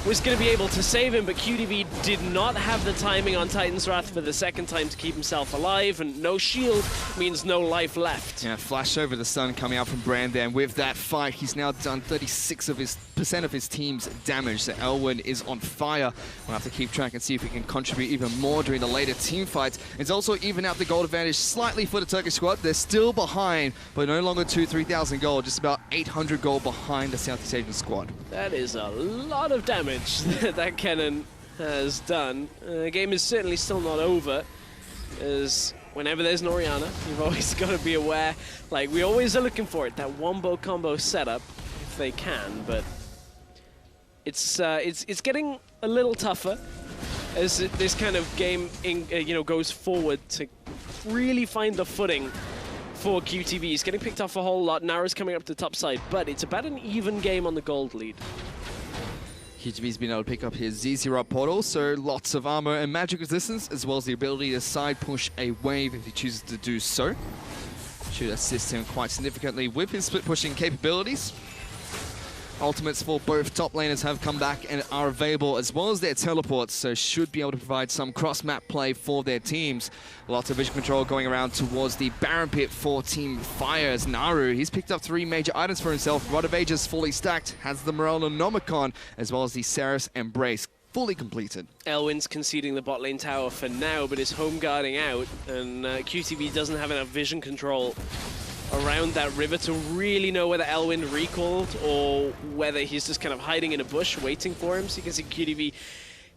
was going to be able to save him, but QTV did not have the timing on Titan's Wrath for the second time to keep himself alive, and no shield means no life left. Yeah, flash over the sun coming out from Brand there, and with that fight, he's now done 36% of his team's damage. So Elwin is on fire. We'll have to keep track and see if he can contribute even more during the later team fights. It's also even out the gold advantage slightly for the Turkish squad. They're still behind, but no longer 3,000 gold, just about 800 gold behind the Southeast Asian squad. That is a lot of damage that cannon has done. The game is certainly still not over, as whenever there's an Orianna, you've always got to be aware. Like, we always are looking for it, that wombo combo setup, if they can, but it's getting a little tougher as this kind of game goes forward to really find the footing for QTV. He's getting picked off a whole lot. Naru's coming up to the top side, but it's about an even game on the gold lead. QTV's been able to pick up his ZZ portal, so lots of armor and magic resistance, as well as the ability to side push a wave if he chooses to do so. Should assist him quite significantly with his split pushing capabilities. Ultimates for both top laners have come back and are available, as well as their teleports, so should be able to provide some cross-map play for their teams. Lots of vision control going around towards the Baron Pit for Team Fire as Naru. He's picked up 3 major items for himself. Rod of Ages fully stacked, has the Morellonomicon, as well as the Ceres Embrace fully completed. Elwin's conceding the bot lane tower for now, but is home guarding out, and QTV doesn't have enough vision control around that river to really know whether Elwin recalled or whether he's just kind of hiding in a bush waiting for him. So you can see QTV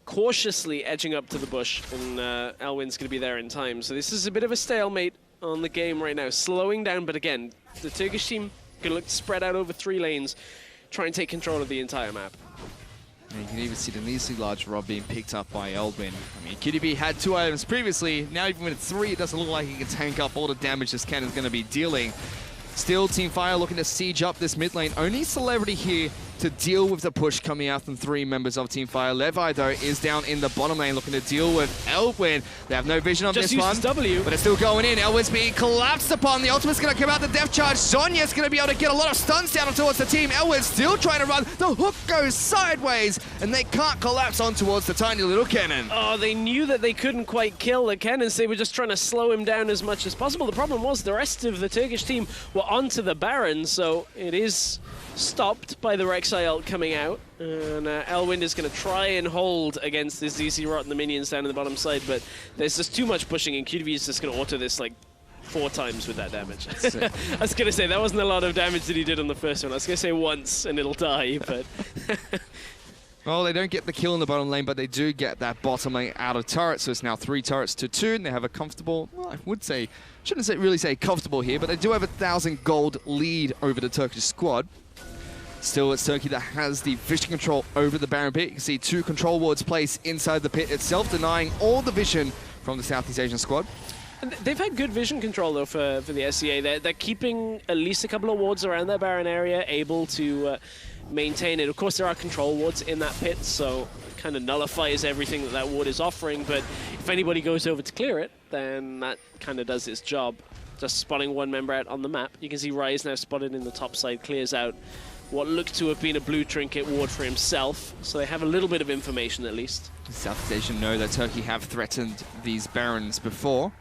cautiously edging up to the bush, and Elwin's going to be there in time. So this is a bit of a stalemate on the game right now, slowing down, but again, the Turkish team going to look to spread out over 3 lanes, try and take control of the entire map. And you can even see the needlessly large Rob being picked up by Elwin. I mean, QTV had 2 items previously. Now even with 3, it doesn't look like he can tank up all the damage this cannon's going to be dealing. Still, Team Fire looking to siege up this mid lane. Only Celebrity here to deal with the push coming out from 3 members of Team Fire. Levi, though, is down in the bottom lane looking to deal with Elwin. They have no vision on Just this one, W. but it's still going in. Elwin's being collapsed upon. The ultimate's going to come out, the death charge. Sonya's going to be able to get a lot of stuns down towards the team. Elwin's still trying to run. The hook goes sideways, and they can't collapse on towards the tiny little cannon. Oh, they knew that they couldn't quite kill the cannons. They were just trying to slow him down as much as possible. The problem was the rest of the Turkish team were onto the Baron, so it is stopped by the Rek'Sai ult coming out. And Elwin is going to try and hold against this ZC Rot and the minions down in the bottom side, but there's just too much pushing, and QTV is just going to auto this like 4 times with that damage. I was going to say, that wasn't a lot of damage that he did on the first one. I was going to say once and it'll die, but... Well, they don't get the kill in the bottom lane, but they do get that bottom lane out of turret, so it's now 3 turrets to 2, and they have a comfortable, well, I would say, really say comfortable here, but they do have 1,000 gold lead over the Turkish squad. Still, it's Turkey that has the vision control over the Baron pit. You can see 2 control wards placed inside the pit itself, denying all the vision from the Southeast Asian squad. And they've had good vision control, though, for the SEA. They're keeping at least a couple of wards around their Baron area, able to maintain it. Of course, there are control wards in that pit, so it kind of nullifies everything that that ward is offering. But if anybody goes over to clear it, then that kind of does its job. Just spotting one member out on the map. You can see Rise now spotted in the top side, clears out what looked to have been a blue trinket ward for himself. So they have a little bit of information, at least. Southeast Asian know that Turkey have threatened these Barons before,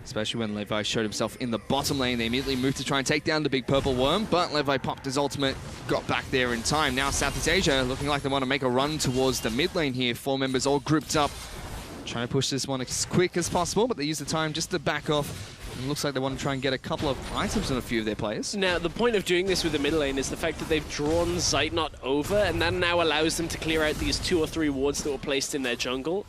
especially when Levi showed himself in the bottom lane. They immediately moved to try and take down the big purple worm, but Levi popped his ultimate, got back there in time. Now Southeast Asia looking like they want to make a run towards the mid lane here. 4 members all grouped up, trying to push this one as quick as possible, but they use the time just to back off. It looks like they want to try and get a couple of items on a few of their players. Now, the point of doing this with the mid lane is the fact that they've drawn Zeitnot over, and that now allows them to clear out these 2 or 3 wards that were placed in their jungle.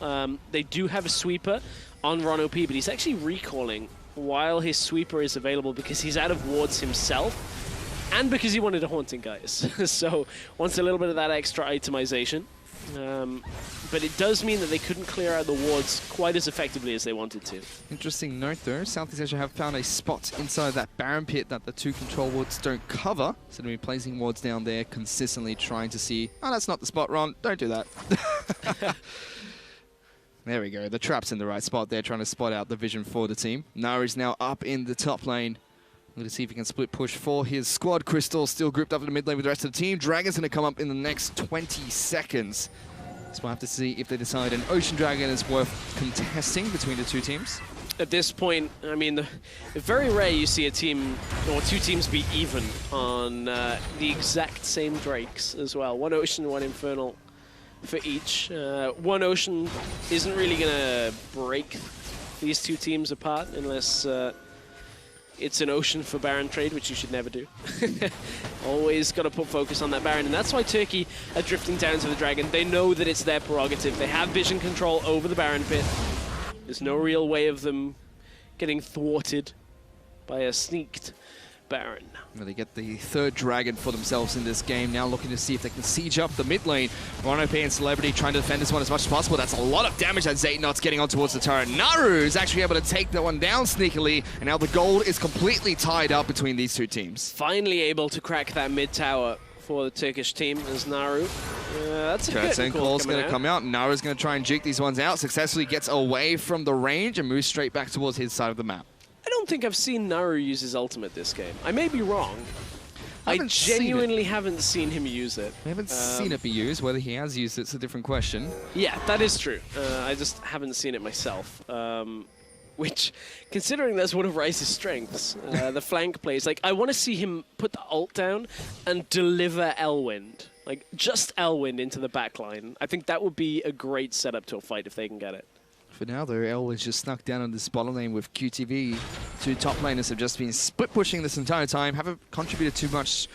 They do have a sweeper on Ron OP, but he's actually recalling while his sweeper is available because he's out of wards himself, and because he wanted a haunting, guys. So, wants a little bit of that extra itemization. But it does mean that they couldn't clear out the wards quite as effectively as they wanted to. Interesting note though, Southeast Asia have found a spot inside that Baron pit that the 2 control wards don't cover. So they'll be placing wards down there consistently, trying to see, oh, that's not the spot, Ron, don't do that. There we go, the trap's in the right spot there, trying to spot out the vision for the team. Nari's now up in the top lane. Let's see if he can split push for his squad. Crystal still grouped up in the mid lane with the rest of the team. Dragon's going to come up in the next 20 seconds. So we'll have to see if they decide an Ocean Dragon is worth contesting between the 2 teams. At this point, I mean, very rare you see a team or 2 teams be even on the exact same Drakes as well. 1 Ocean, 1 Infernal for each. 1 Ocean isn't really going to break these 2 teams apart unless it's an Ocean for Baron trade, which you should never do. Always got to put focus on that Baron, and that's why Turkey are drifting down to the Dragon. They know that it's their prerogative. They have vision control over the Baron pit. There's no real way of them getting thwarted by a sneaked Baron. Well, they get the 3rd Dragon for themselves in this game, now looking to see if they can siege up the mid lane. Ron OP and Celebrity trying to defend this one as much as possible. That's a lot of damage that Zeitnot's getting on towards the turret. Naru is actually able to take that one down sneakily, and now the gold is completely tied up between these 2 teams. Finally able to crack that mid tower for the Turkish team as Naru. That's a good call. Call's going to come out. Naru's going to try and juke these ones out, successfully gets away from the range and moves straight back towards his side of the map. I don't think I've seen Naru use his ultimate this game. I may be wrong. I genuinely haven't seen him use it. I haven't seen it be used. Whether he has used it's a different question. Yeah, that is true. I just haven't seen it myself. Which, considering that's one of Rice's strengths, the flank plays, like, I want to see him put the ult down and deliver Elwind. Like, just Elwind into the backline. I think that would be a great setup to a fight if they can get it. For now, though, Elwind's just snuck down on this bottom lane with QTV. 2 top laners have just been split pushing this entire time, haven't contributed too much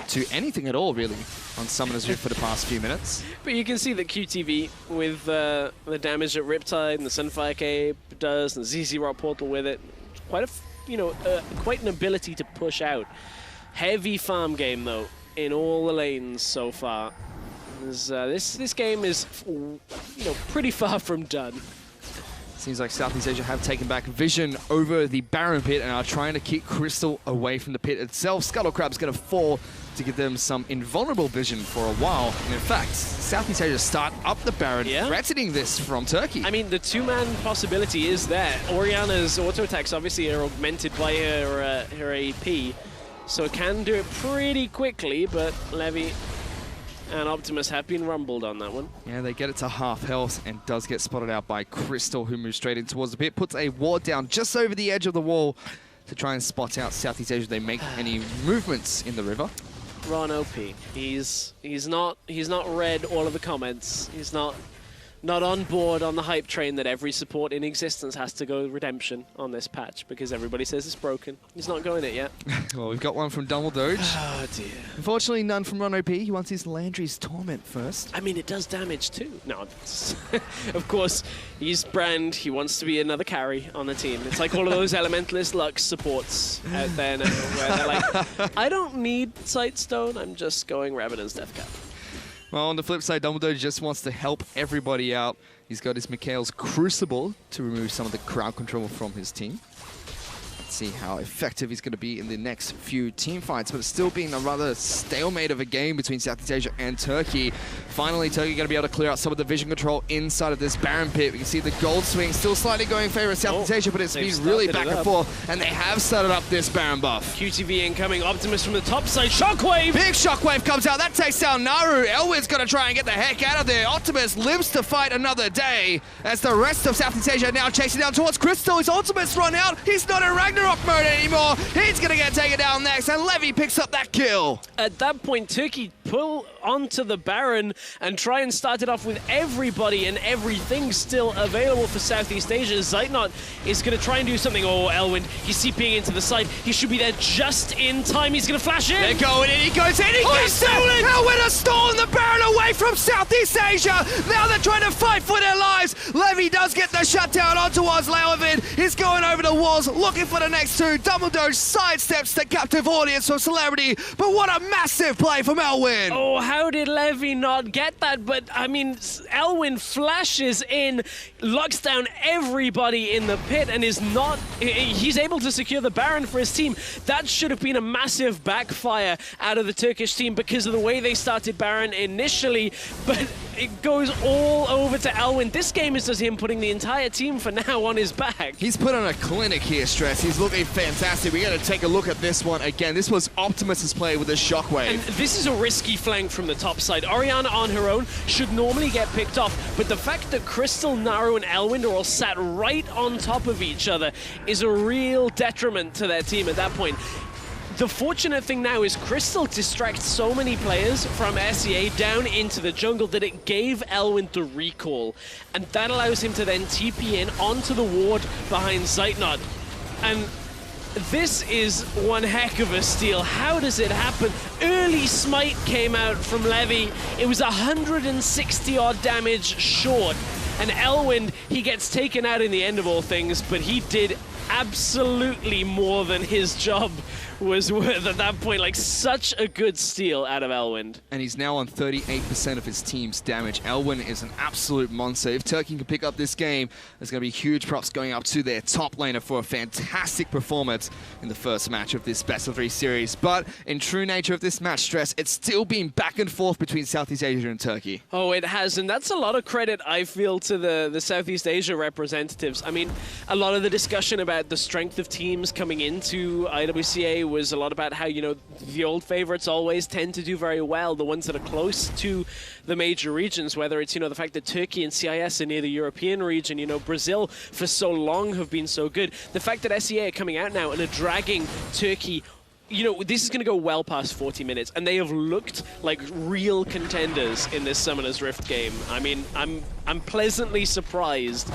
to anything at all, really, on Summoner's Rift for the past few minutes. But you can see that QTV, with the damage that Riptide and the Sunfire Cape does, and the ZZ Rock Portal with it, quite quite an ability to push out. Heavy farm game, though, in all the lanes so far. This game is, pretty far from done. Seems like Southeast Asia have taken back vision over the Baron pit and are trying to keep Crystal away from the pit itself. Scuttle Crab's going to fall to give them some invulnerable vision for a while. And in fact, Southeast Asia start up the Baron, threatening this from Turkey. I mean, the 2-man possibility is there. Oriana's auto attacks obviously are augmented by her AP, so it can do it pretty quickly, but Levy and Optimus have been rumbled on that one. Yeah, they get it to half health and does get spotted out by Crystal, who moves straight in towards the pit, puts a ward down just over the edge of the wall to try and spot out Southeast Asia. They make any movements in the river. Ron OP. He's not read all of the comments. He's not not on board on the hype train that every support in existence has to go redemption on this patch because everybody says it's broken. He's not going it yet. Well, we've got one from Dumbledore. Oh, dear. Unfortunately, none from Ron OP. He wants his Landry's Torment first. I mean, it does damage too. No, of course, he's Brand. He wants to be another carry on the team. It's like all of those Elementalist Lux supports out there now where they're like, I don't need Sightstone, I'm just going Rabadon's Death Cap. Well, on the flip side, Dumbledore just wants to help everybody out. He's got his Mikhail's Crucible to remove some of the crowd control from his team. Let's see how effective he's going to be in the next few team fights, but it's still been a rather stalemate of a game between Southeast Asia and Turkey. Finally, Turkey going to be able to clear out some of the vision control inside of this Baron pit. We can see the gold swing still slightly going in favor of Southeast Asia, but it's been really back and forth, and they have started up this Baron buff. QTV incoming, Optimus from the top side, Shockwave! Big Shockwave comes out, that takes down Naru. Elwin's going to try and get the heck out of there. Optimus lives to fight another day, as the rest of Southeast Asia now chasing down towards Crystal. His ultimate's run out, he's not in Ragnarok mode anymore. He's going to get taken down next, and Levy picks up that kill. At that point, Turkey pull onto the Baron and try and start it off with everybody and everything still available for Southeast Asia. Zeitnot is going to try and do something. Oh, Elwin, he's CPing into the side. He should be there just in time. He's going to flash in. They're going in, he goes in, he gets stolen! Elwin has stolen the Baron away from Southeast Asia. Now they're trying to fight for their lives. Levy does get the shutdown on towards Leovid. He's going over the walls, looking for the next two. Dumbledore sidesteps the captive audience from Celebrity, but what a massive play from Elwin. Oh, how did Levy not get that? But, I mean, Elwin flashes in, locks down everybody in the pit, and he's able to secure the Baron for his team. That should have been a massive backfire out of the Turkish team because of the way they started Baron initially, but it goes all over to Elwin. This game is just him putting the entire team for now on his back. He's put on a clinic here, Stress. He's looking fantastic. We got to take a look at this one again. This was Optimus's play with a Shockwave. And this is a risky flank from the top side. Orianna on her own should normally get picked off, but the fact that Crystal, Naru, and Elwin are all sat right on top of each other is a real detriment to their team at that point. The fortunate thing now is Crystal distracts so many players from SEA down into the jungle that it gave Elwin the recall, and that allows him to then TP in onto the ward behind Zeitnot. And this is one heck of a steal. How does it happen? Early smite came out from Levy. It was 160 odd damage short. And Elwin, he gets taken out in the end of all things, but he did absolutely more than his job was worth at that point. Like, such a good steal out of Elwin. And he's now on 38% of his team's damage. Elwin is an absolute monster. If Turkey can pick up this game, there's going to be huge props going up to their top laner for a fantastic performance in the first match of this Best of 3 series. But in true nature of this match, Stress, it's still been back and forth between Southeast Asia and Turkey. Oh, it has, and that's a lot of credit, I feel, to the Southeast Asia representatives. I mean, a lot of the discussion about the strength of teams coming into IWCA was a lot about how, you know, the old favorites always tend to do very well, the ones that are close to the major regions, whether it's, you know, the fact that Turkey and CIS are near the European region, you know, Brazil for so long have been so good. The fact that SEA are coming out now and are dragging Turkey, you know, this is going to go well past 40 minutes, and they have looked like real contenders in this Summoner's Rift game. I mean, I'm pleasantly surprised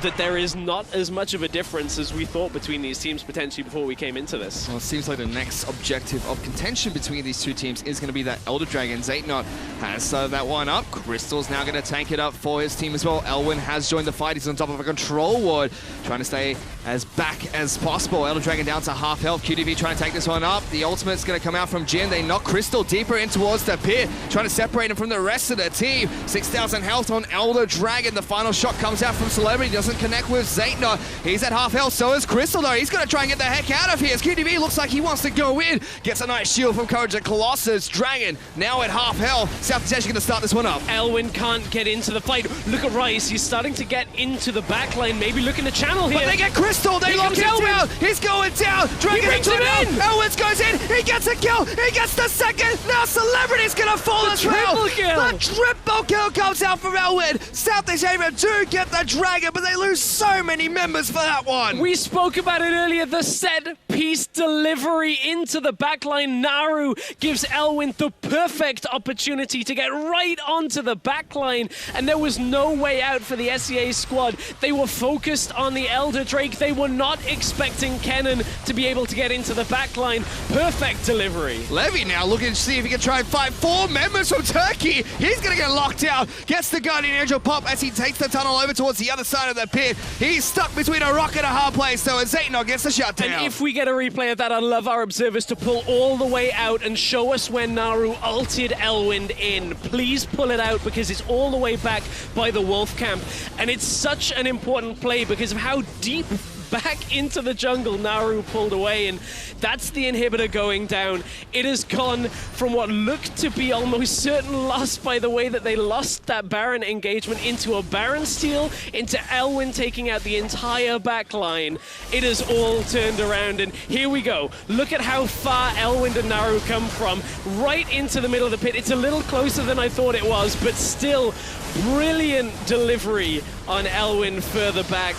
that there is not as much of a difference as we thought between these teams potentially before we came into this. Well, it seems like the next objective of contention between these two teams is going to be that Elder Dragon. Zeitnot has started that one up. Crystal's now going to tank it up for his team as well. Elwin has joined the fight. He's on top of a control ward, trying to stay as back as possible. Elder Dragon down to half health. QTV trying to take this one up. The ultimate's going to come out from Jin. They knock Crystal deeper in towards the pit, trying to separate him from the rest of the team. 6,000 health on Elder Dragon. The final shot comes out from Celebrity. Doesn't connect with Zeitnot. He's at half health. So is Crystal, though. He's going to try and get the heck out of here. As QTV looks like he wants to go in. Gets a nice shield from Courage and Colossus. Dragon now at half health. Southeast Asia going to start this one up. Elwin can't get into the fight. Look at Rice. He's starting to get into the backline. Maybe looking to channel here. But they get Crystal. They lock him down. He's going down. Dragon brings him in. Elwin goes in. He gets a kill. He gets the second. Now Celebrity's going to fall as well. Triple kill. The triple kill comes out from Elwin. Southeast Asia do get the Dragon, but but they lose so many members for that one. We spoke about it earlier, the set-piece delivery into the backline. Naru gives Elwyn the perfect opportunity to get right onto the backline, and there was no way out for the SEA squad. They were focused on the Elder Drake. They were not expecting Kennen to be able to get into the backline. Perfect delivery. Levy now looking to see if he can try and fight 4 members from Turkey. He's going to get locked out. Gets the Guardian Angel pop as he takes the tunnel over towards the other side of the pit. He's stuck between a rock and a hard place, so Zaytnot gets the shutdown. And if we get a replay of that, I'd love our observers to pull all the way out and show us when Naru ulted Elwind in. Please pull it out because it's all the way back by the Wolf Camp. And it's such an important play because of how deep back into the jungle Naru pulled away, and that's the inhibitor going down. It has gone from what looked to be almost certain loss by the way that they lost that Baron engagement into a Baron steal, into Elwyn taking out the entire back line. It has all turned around, and here we go. Look at how far Elwyn and Naru come from, right into the middle of the pit. It's a little closer than I thought it was, but still brilliant delivery on Elwyn further back.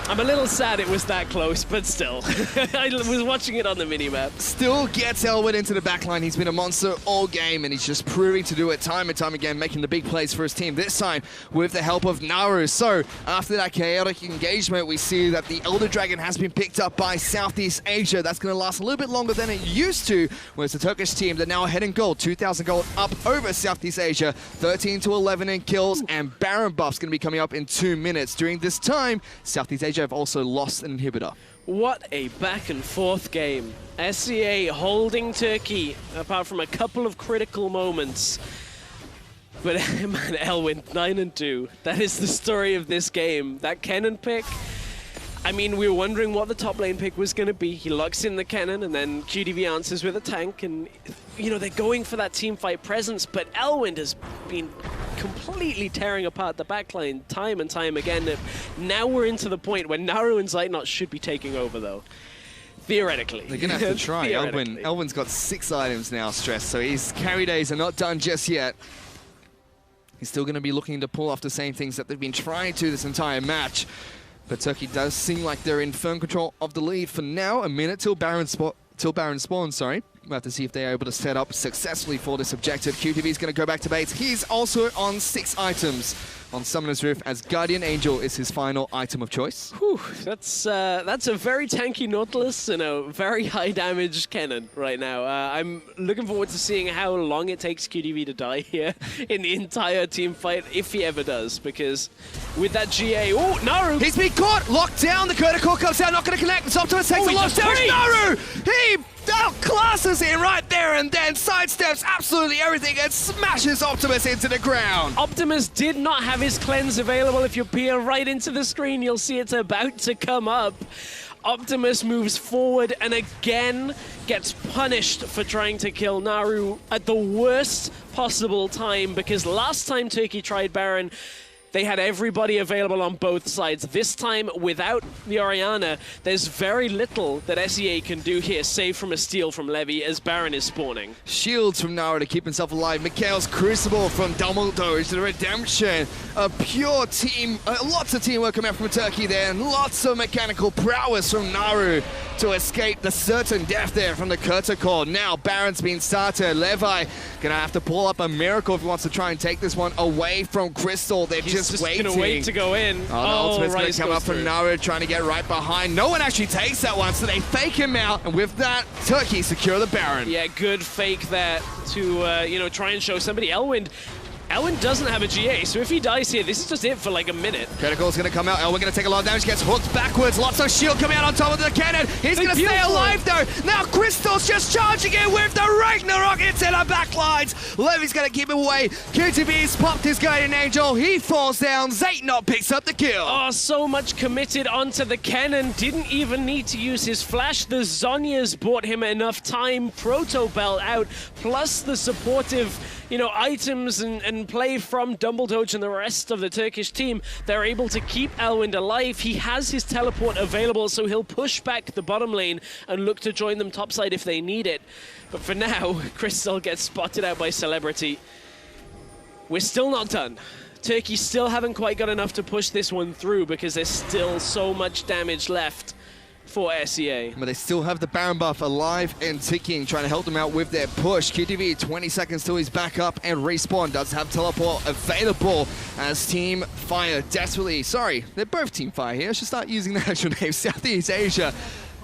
I'm a little sad it was that close, but still. I was watching it on the minimap. Still gets Elwyn into the backline. He's been a monster all game, and he's just proving to do it time and time again, making the big plays for his team, this time with the help of Naru. So, after that chaotic engagement, we see that the Elder Dragon has been picked up by Southeast Asia. That's going to last a little bit longer than it used to, whereas the Turkish team, they're now ahead in gold, 2,000 gold up over Southeast Asia, 13-11 in kills, and Baron buff's going to be coming up in 2 minutes. During this time, Southeast Asia have also lost an inhibitor. What a back and forth game. SEA holding Turkey, apart from a couple of critical moments. But man, Elwyn, 9-2. That is the story of this game. That Kennen pick, I mean, we were wondering what the top lane pick was going to be. He locks in the Kennen, and then QDV answers with a tank, and, you know, they're going for that team fight presence, but Elwyn has been completely tearing apart the backline time and time again. Now we're into the point where Naru and Zaytnot should be taking over, though. Theoretically. They're going to have to try. Elwyn's got 6 items now, Stress, so his carry days are not done just yet. He's still going to be looking to pull off the same things that they've been trying to this entire match. But Turkey does seem like they're in firm control of the lead for now. A minute till Baron spawns, sorry. We'll have to see if they're able to set up successfully for this objective. QTV is going to go back to base. He's also on 6 items on Summoner's Rift, as Guardian Angel is his final item of choice. Whew, that's a very tanky Nautilus and a very high damage Kennen right now. I'm looking forward to seeing how long it takes QDV to die here in the entire team fight, if he ever does, because with that GA... Oh, Naru! He's been caught! Locked down! The Curticore comes out, not going to connect. It's Optimus takes a lockdown. Naru! He outclasses him right there and then sidesteps absolutely everything and smashes Optimus into the ground. Optimus did not have his cleanse available. If you peer right into the screen, you'll see it's about to come up. Optimus moves forward and again gets punished for trying to kill Naru at the worst possible time, because last time Turkey tried Baron, they had everybody available on both sides. This time, without the Orianna, there's very little that SEA can do here, save from a steal from Levy as Baron is spawning. Shields from Naru to keep himself alive. Mikhail's Crucible from Dumbledore to the Redemption. A pure team, lots of teamwork coming out from Turkey there, and lots of mechanical prowess from Naru to escape the certain death there from the Curticore. Now Baron's been started. Levi gonna have to pull up a miracle if he wants to try and take this one away from Crystal. They're just waiting. Gonna wait to go in. The ultimate's gonna come up from Naru, trying to get right behind. No one actually takes that one, so they fake him out, and with that, Turkey secure the Baron. Yeah, good fake that to you know, try and show somebody. Elwyn doesn't have a GA, so if he dies here, this is just it for like a minute. Critical going to come out. Elwyn going to take a lot of damage. Gets hooked backwards. Lots of shield coming out on top of the cannon. He's going to stay alive, though. Now Crystal's just charging in with the Ragnarok into the backlines. Levy's going to keep him away. QTV's popped his Guardian Angel. He falls down. Zaytnot picks up the kill. Oh, so much committed onto the cannon. Didn't even need to use his flash. The Zhonya's bought him enough time. Proto Bell out, plus the supportive, you know, items and play from Dumbledore and the rest of the Turkish team. They're able to keep Elwyn alive. He has his teleport available, so he'll push back the bottom lane and look to join them topside if they need it. But for now, Crystal gets spotted out by Celebrity. We're still not done. Turkey still haven't quite got enough to push this one through because there's still so much damage left for SEA. But they still have the Baron buff alive and ticking, trying to help them out with their push. QTV, 20 seconds till he's back up, and Respawn does have teleport available as Team Fire desperately, sorry, they're both Team Fire here. I should start using the actual name. Southeast Asia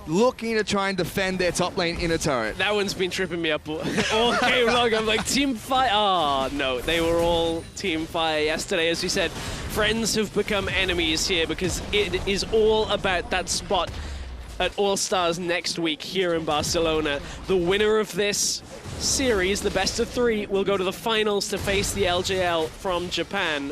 looking to try and defend their top lane in a turret. That one's been tripping me up all game long. I'm like, Team Fire. Oh, no, they were all Team Fire yesterday. As we said, friends have become enemies here because it is all about that spot at All-Stars next week here in Barcelona. The winner of this series, the best of 3, will go to the finals to face the LJL from Japan.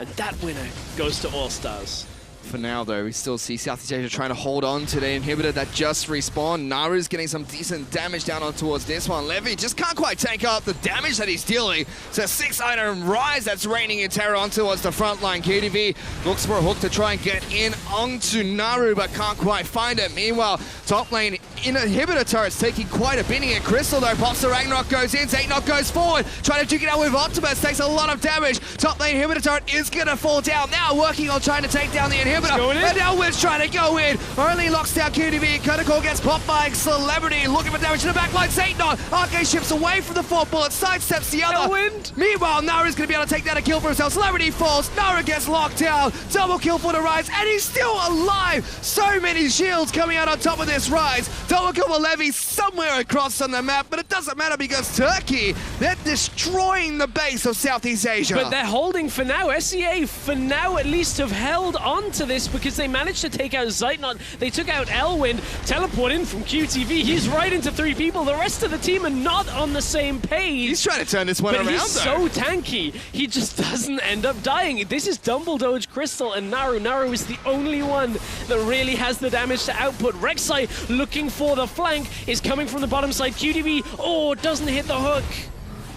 And that winner goes to All-Stars. For now, though, we still see Southeast Asia trying to hold on to the inhibitor that just respawned. Naru's getting some decent damage down on towards this one. Levy just can't quite take up the damage that he's dealing. It's a 6-item rise that's raining in terror on towards the front line. KDV looks for a hook to try and get in onto Naru, but can't quite find it. Meanwhile, top lane inhibitor turret's taking quite a beating. And Crystal, though, pops the Ragnarok, goes in. Zaynok goes forward, trying to duke it out with Optimus. Takes a lot of damage. Top lane inhibitor turret is going to fall down. Now working on trying to take down the inhibitor. And Elwin's trying to go in. Only locks down QTV. Conical gets popped by Celebrity. Looking for damage in the backline. Zaynok. Arcade ships away from the 4 bullets. Sidesteps the other. Elwin. Meanwhile, Naru's going to be able to take down a kill for himself. Celebrity falls. Naru gets locked down. Double kill for the Rise. And he's still alive. So many shields coming out on top of this Rise. Double kill for Levy somewhere across on the map. But it doesn't matter because Turkey, they're destroying the base of Southeast Asia. But they're holding for now. SEA, for now at least, have held on to this because they managed to take out Zeitnot. They took out Elwin, teleport in from QTV. He's right into 3 people. The rest of the team are not on the same page. He's trying to turn this one around, he's so tanky. He just doesn't end up dying. This is Dumbledore, Crystal, and Naru. Naru is the only one that really has the damage to output. Rek'Sai looking for the flank is coming from the bottom side. QTV, doesn't hit the hook.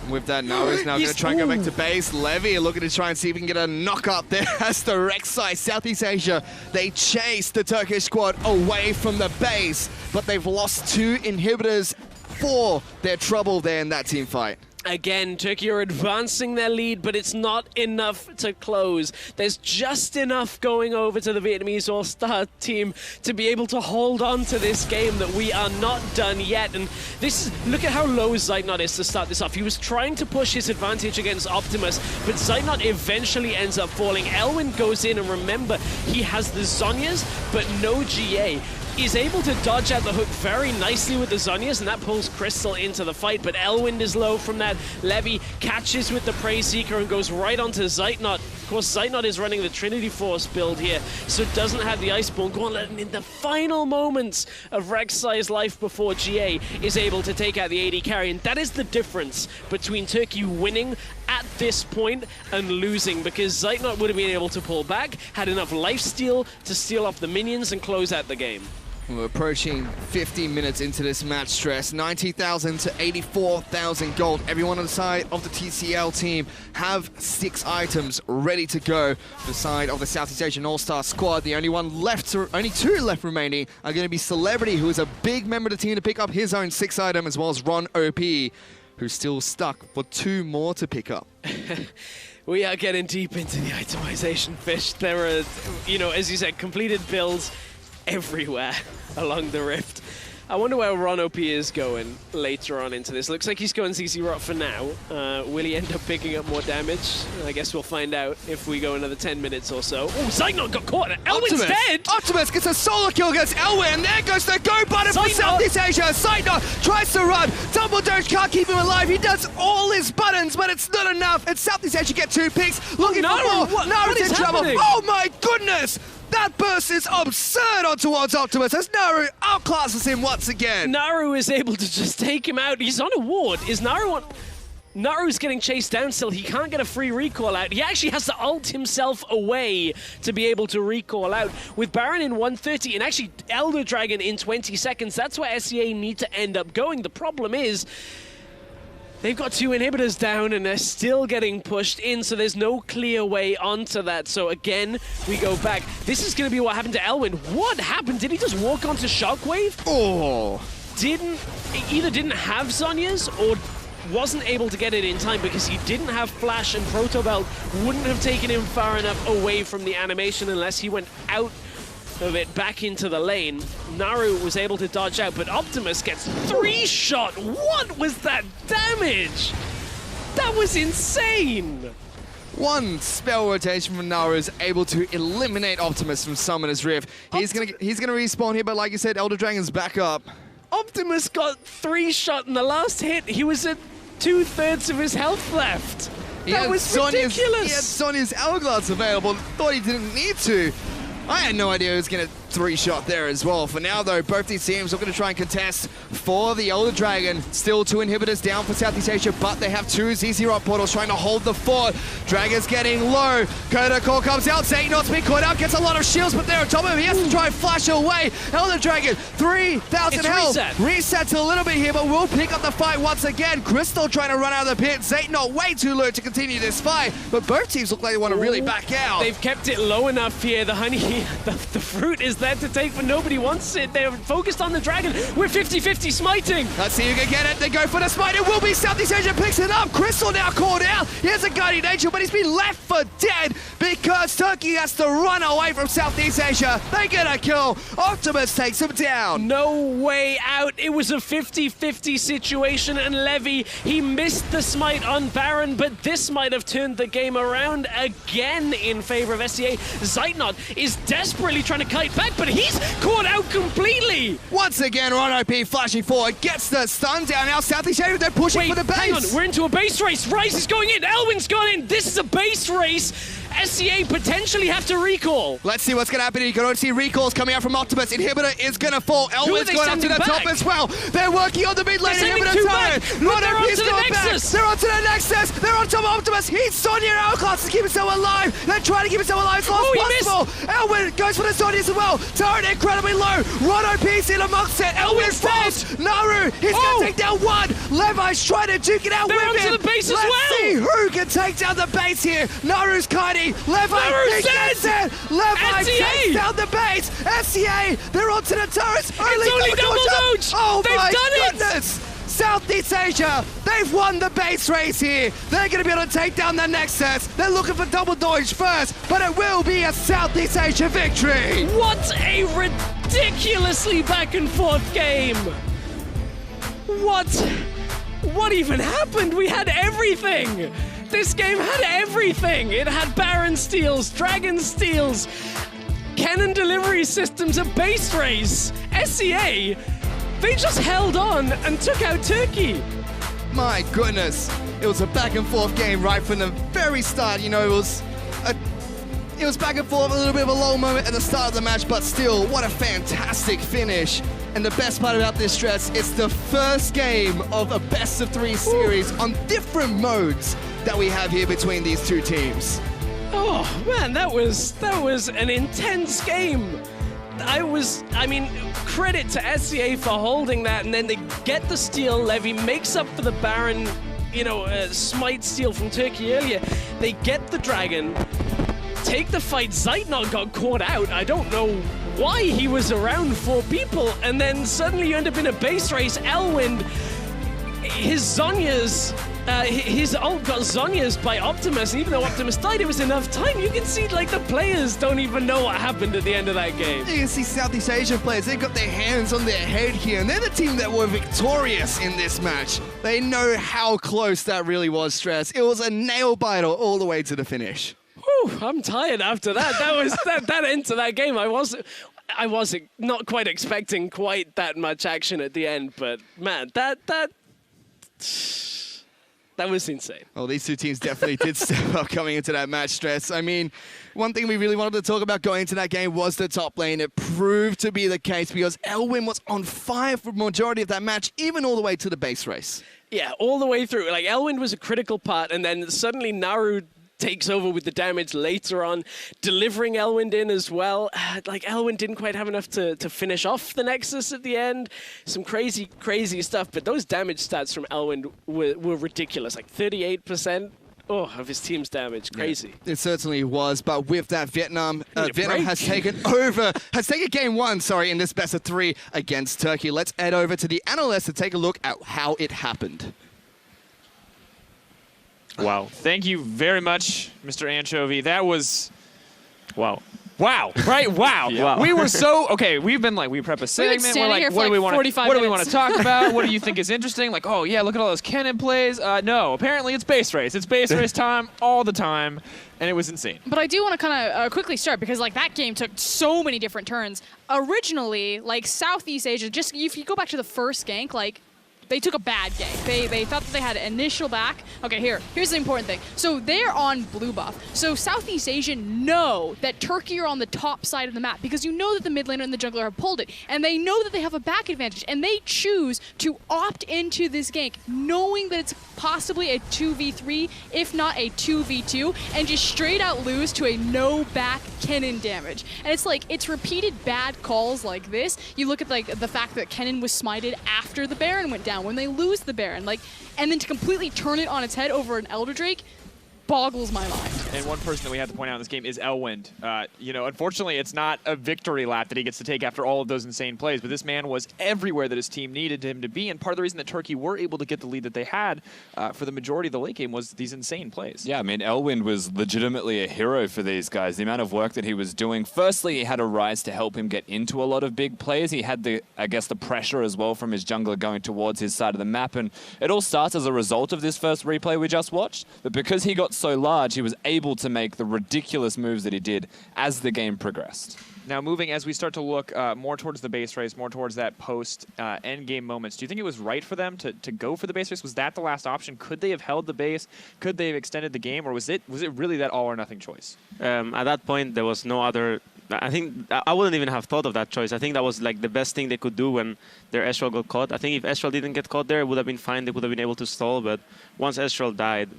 With that, Naru's now going to try and go back to base. Levy looking to try and see if he can get a knock up there as the Rek'Sai. Southeast Asia, they chase the Turkish squad away from the base, but they've lost 2 inhibitors for their trouble there in that team fight. Again, Turkey are advancing their lead, but it's not enough to close. There's just enough going over to the Vietnamese All-Star team to be able to hold on to this game that we are not done yet. And this is, look at how low Zeitnot is to start this off. He was trying to push his advantage against Optimus, but Zeitnot eventually ends up falling. Elwin goes in, and remember, he has the Zhonyas, but no GA. He's able to dodge out the hook very nicely with the Zhonyas, and that pulls Crystal into the fight, but Elwind is low from that. Levy catches with the Prey Seeker and goes right onto Zeitnot. Of course, Zeitnot is running the Trinity Force build here, so doesn't have the Iceborne. Gauntlet in the final moments of Rek'Sai's life before GA is able to take out the AD carry, and that is the difference between Turkey winning at this point and losing, because Zeitnot would have been able to pull back, had enough lifesteal to steal off the minions and close out the game. We're approaching 50 minutes into this match, Stress. 90,000 to 84,000 gold. Everyone on the side of the TCL team have 6 items ready to go. The side of the Southeast Asian All-Star squad, the only 2 left remaining are going to be Celebrity, who is a big member of the team to pick up his own 6 item, as well as Ron OP, who's still stuck for 2 more to pick up. We are getting deep into the itemization, Fish. There are, as you said, completed builds everywhere along the rift. I wonder where Ron OP is going later on into this. Looks like he's going CC Rot for now. Will he end up picking up more damage? I guess we'll find out if we go another 10 minutes or so. Oh, Zeitnot got caught. Elwin's dead! Optimus gets a solo kill against Elwin. There goes the go button for Southeast Asia. Zeitnot tries to run. Dumbledore can't keep him alive. He does all his buttons, but it's not enough. And Southeast Asia get 2 picks. Looking for more. Naru's in trouble. Oh my goodness! That burst is absurd on towards Optimus as Naru outclasses him once again. Naru is able to just take him out. He's on a ward. Is Naru on... Naru's getting chased down still. He can't get a free recall out. He actually has to ult himself away to be able to recall out. With Baron in 130 and actually Elder Dragon in 20 seconds, that's where SEA need to end up going. The problem is, they've got 2 inhibitors down and they're still getting pushed in, so there's no clear way onto that. So again, we go back. This is going to be what happened to Elwin. What happened? Did he just walk onto Shockwave? Oh. Either didn't have Zhonyas or wasn't able to get it in time because he didn't have Flash, and Proto Belt wouldn't have taken him far enough away from the animation unless he went out of it back into the lane. Naru was able to dodge out, but Optimus gets 3-shot. What was that damage? That was insane. One spell rotation from Naru is able to eliminate Optimus from Summoner's Rift. He's gonna respawn here, but like you said, Elder Dragon's back up. Optimus got 3-shot in the last hit. He was at 2/3 of his health left. That was ridiculous. He had Sonya's Hourglass available. Thought he didn't need to. I had no idea he was going to 3-shot there as well. For now, though, both these teams are going to try and contest for the Elder Dragon. Still 2 inhibitors down for Southeast Asia, but they have 2 ZZ Rock portals trying to hold the fort. Dragon's getting low. Coda Core comes out. Xatanot's been caught out. Gets a lot of shields, but they're on top of him. He has to try and flash away. Elder Dragon, 3,000 health. Resets a little bit here, but will pick up the fight once again. Crystal trying to run out of the pit. Xatanot way too low to continue this fight, but both teams look like they want to really back out. They've kept it low enough here. The honey, the fruit is there to take, but nobody wants it. They're focused on the dragon. We're 50-50 smiting. Let's see who can get it. They go for the smite. It will be Southeast Asia picks it up. Crystal now called out. Here's a Guardian Angel, but he's been left for dead because Turkey has to run away from Southeast Asia. They get a kill. Optimus takes him down. No way out. It was a 50-50 situation, and Levy, he missed the smite on Baron, but this might have turned the game around again in favor of SCA. Xatanot is desperately trying to kite back, but he's caught out completely. Once again, Ron OP flashing forward, gets the stun down. Now Southeast Asia, they're pushing for the base. Hang on, we're into a base race. Rice is going in, Elwin's gone in. This is a base race. SCA potentially have to recall. Let's see what's going to happen. You can already see recalls coming out from Optimus. Inhibitor is going to fall. Elwin's going up to the top as well. They're working on the mid lane. Inhibitor turret. They're onto the Nexus. They're onto the Nexus. They're on top of Optimus. He's Sonya Hourglass to keep himself alive. They're trying to keep himself alive as long as possible. Elwin goes for the Sonya as well. Turret incredibly low. Ron OP's in amongst it. Elwin falls. Naru, he's going to take down one. Levi's trying to duke it out with him. They're onto the base as well. Let's see who can take down the base here. Naru's kiting. Levi gets it! Levi takes down the base! SCA, they're onto the turrets! It's only double dodge! Oh They've my done goodness! Southeast Asia, they've won the base race here. They're going to be able to take down the Nexus. They're looking for double dodge first, but it will be a Southeast Asia victory. What a ridiculously back and forth game! What even happened? We had everything! This game had everything! It had Baron steals, Dragon steals, cannon delivery systems, a base race. SCA, they just held on and took out Turkey. My goodness. It was a back and forth game right from the very start. You know, it was back and forth, a little bit of a low moment at the start of the match, but still, what a fantastic finish. And the best part about this, Stress, it's the first game of a best-of-3 series on different modes that we have here between these two teams. Oh man, that was an intense game. I mean, credit to SCA for holding that, and then they get the steal. Levy makes up for the Baron, smite steal from Turkey earlier. They get the Dragon, take the fight. Xatanot got caught out. I don't know why he was around 4 people, and then suddenly you end up in a base race. Elwind, his Zhonya's, his ult got Zhonya's by Optimus, and even though Optimus died, it was enough time. You can see, like, the players don't even know what happened at the end of that game. You can see Southeast Asian players, they've got their hands on their head here, and they're the team that were victorious in this match. They know how close that really was, Stress. It was a nail-biter all the way to the finish. Whew, I'm tired after that. That was that end to that game. I wasn't not quite expecting quite that much action at the end, but man, that was insane. Well, these two teams definitely did step up coming into that match, Stress. I mean, one thing we really wanted to talk about going into that game was the top lane. It proved to be the case because Elwin was on fire for the majority of that match, even all the way to the base race. Yeah, all the way through. Like, Elwin was a critical part, and then suddenly Naru takes over with the damage later on, delivering Elwind in as well. Like, Elwind didn't quite have enough to finish off the Nexus at the end. Some crazy, crazy stuff, but those damage stats from Elwind were ridiculous. Like 38% of his team's damage. Crazy. Yeah, it certainly was, but with that, Vietnam has taken game 1, in this best of 3 against Turkey. Let's head over to the analyst to take a look at how it happened. Wow. Thank you very much, Mr. Anchovy. That was... Wow. Wow, right? Wow. Wow. We were so okay. We've been like, we prep a segment. We're standing like, here for what do like we want? 45 What do we want minutes. to talk about? What do you think is interesting? Like, oh yeah, look at all those cannon plays. No, apparently it's base race. It's base race time all the time, and it was insane. But I do want to kind of quickly start because like that game took so many different turns. Originally, like Southeast Asia, just if you go back to the first gank, like they took a bad gank. They thought that they had initial back. Okay, here's the important thing. So they're on blue buff. So Southeast Asia know that Turkey are on the top side of the map because you know that the mid laner and the jungler have pulled it. And they know that they have a back advantage. And they choose to opt into this gank knowing that it's possibly a 2v3, if not a 2v2, and just straight out lose to a no back Kennen damage. And it's like, it's repeated bad calls like this. You look at like the fact that Kennen was smited after the Baron went down, when they lose the Baron, like, and then to completely turn it on its head over an Elder Drake boggles my mind. And one person that we have to point out in this game is Elwind. You know, unfortunately, it's not a victory lap that he gets to take after all of those insane plays, but this man was everywhere that his team needed him to be, and part of the reason that Turkey were able to get the lead that they had for the majority of the late game was these insane plays. Yeah, I mean, Elwind was legitimately a hero for these guys. The amount of work that he was doing. Firstly, he had a Rise to help him get into a lot of big plays. He had the, I guess, the pressure as well from his jungler going towards his side of the map, and it all starts as a result of this first replay we just watched, but because he got so large, he was able to make the ridiculous moves that he did as the game progressed. Now moving, as we start to look more towards the base race, more towards that post-end game moments, do you think it was right for them to go for the base race? Was that the last option? Could they have held the base? Could they have extended the game? Or was it really that all-or-nothing choice? At that point, there was no other... I think I wouldn't even have thought of that choice. I think that was like the best thing they could do when their Estral got caught. I think if Estral didn't get caught there, it would have been fine. They would have been able to stall, but once Estral died,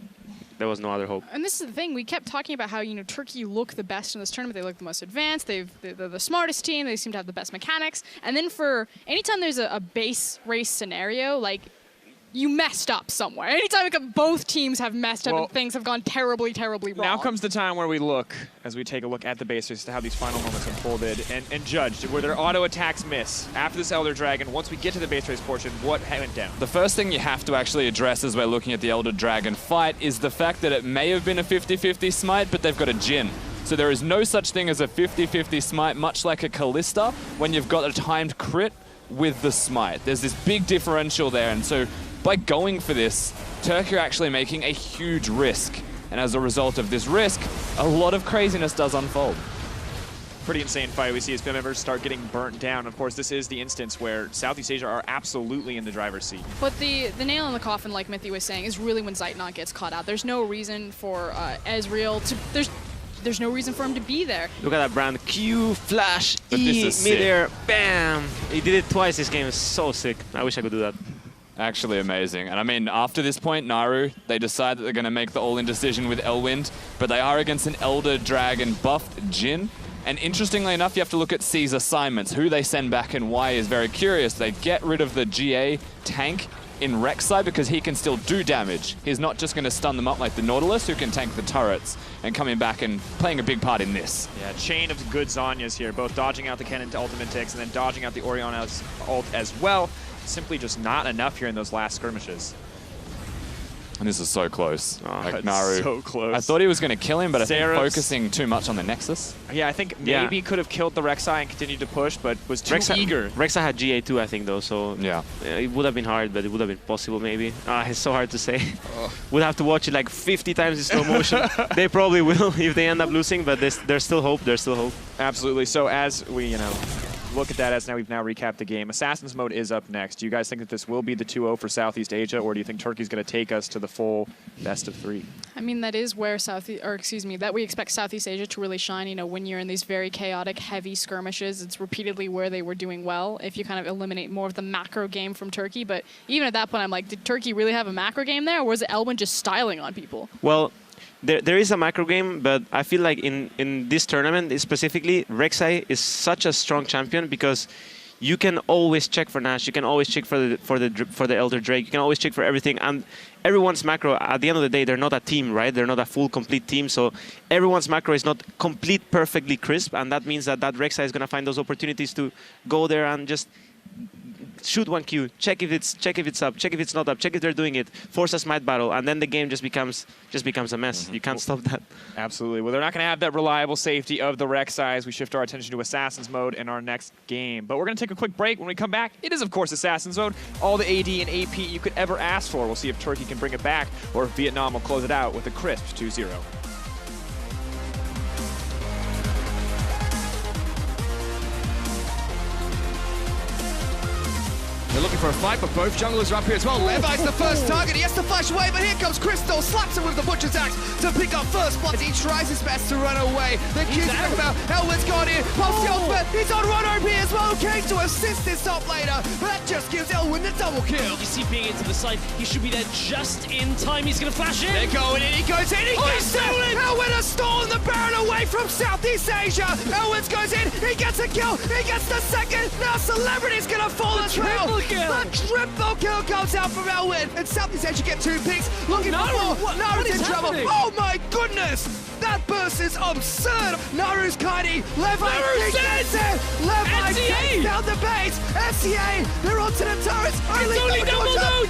there was no other hope. And this is the thing, we kept talking about how, you know, Turkey look the best in this tournament. They look the most advanced, they're the smartest team, they seem to have the best mechanics. And then for anytime there's a base race scenario, like, you messed up somewhere. Anytime both teams have messed up and things have gone terribly, terribly wrong. Now comes the time where we look, as we take a look at the base race, to how these final moments unfolded and judged. Were their auto attacks miss? After this Elder Dragon, once we get to the base race portion, what went down? The first thing you have to actually address as we're looking at the Elder Dragon fight is the fact that it may have been a 50-50 smite, but they've got a Jhin. So there is no such thing as a 50-50 smite, much like a Kalista, when you've got a timed crit with the smite. There's this big differential there, and so by going for this, Turkey are actually making a huge risk. And as a result of this risk, a lot of craziness does unfold. Pretty insane fight. We see his members start getting burnt down. Of course, this is the instance where Southeast Asia are absolutely in the driver's seat. But the nail in the coffin, like Mithy was saying, is really when Zeitnot gets caught out. There's no reason for Ezreal to... There's no reason for him to be there. Look at that brand. Q, flash, But E, this is mid-air, bam! He did it twice this game. It's so sick. I wish I could do that. Actually amazing. And I mean, after this point, Naru, they decide that they're going to make the all-in decision with Elwind, but they are against an Elder Dragon buffed Jhin. And interestingly enough, you have to look at C's assignments. Who they send back and why is very curious. They get rid of the GA tank in Rek'Sai because he can still do damage. He's not just going to stun them up like the Nautilus, who can tank the turrets, and coming back and playing a big part in this. Yeah, chain of good Zhonya's here, both dodging out the Kennen ultimate ticks and then dodging out the Orianna's ult as well. Simply just not enough here in those last skirmishes. And this is so close. Oh, like Naru, so close. I thought he was going to kill him, but I think Seraph. focusing too much on the Nexus. Yeah, I think maybe could have killed the Rek'Sai and continued to push, but was too eager. Rek'Sai had GA too, I think, though, so Yeah. It would have been hard, but it would have been possible, maybe. It's so hard to say. We'll have to watch it like 50 times in slow motion. They probably will if they end up losing, but there's still hope. There's still hope. Absolutely. So as we, look at that, as we've now recapped the game, Assassin's Mode is up next. Do you guys think that this will be the 2-0 for Southeast Asia, or do you think Turkey's going to take us to the full best of 3? I mean, that is where that we expect Southeast Asia to really shine. When you're in these very chaotic, heavy skirmishes, it's repeatedly where they were doing well. If you kind of eliminate more of the macro game from Turkey, but even at that point, I'm like, did Turkey really have a macro game there, or was it Elwin just styling on people? Well, there is a macro game, but I feel like in this tournament specifically, Rek'Sai is such a strong champion because you can always check for Nash, you can always check for the Elder Drake, you can always check for everything, and everyone's macro, at the end of the day, they're not a team, right? They're not a full complete team, so everyone's macro is not perfectly crisp, and that means that Rek'Sai is going to find those opportunities to go there and just shoot one Q, check if it's up, check if it's not up, check if they're doing it, force a smite battle, and then the game just becomes a mess. You can't stop that. Absolutely. Well, they're not going to have that reliable safety of the Rek'Sai as we shift our attention to Assassin's mode in our next game. But we're going to take a quick break. When we come back, it is, of course, Assassin's mode. All the AD and AP you could ever ask for. We'll see if Turkey can bring it back or if Vietnam will close it out with a crisp 2-0. They're looking for a fight, but both junglers are up here as well. Levi's the first target. He has to flash away, but here comes Crystal. Slaps him with the Butcher's Axe to pick up first blood. He tries his best to run away. The Q's back about. Elwood's got in. Pops the ultimate. He's on run OP as well. Came to assist his top laner, but that just gives Elwood the double kill. IWC being into the side, he should be there just in time. He's going to flash in. They're going in. He goes in. He gets it. Elwood has stolen the Baron away from Southeast Asia. Elwood goes in. He gets a kill. He gets the second. Now Celebrity's going to fall as well. The triple kill comes out from Elwood, and Southeast Asia get 2 picks. Looking for more. Naru's in trouble. Oh my goodness! That burst is absurd. Naru's kiting. Levi gets it. Levi takes down the base. SCA, they're onto the turrets. It's only double though.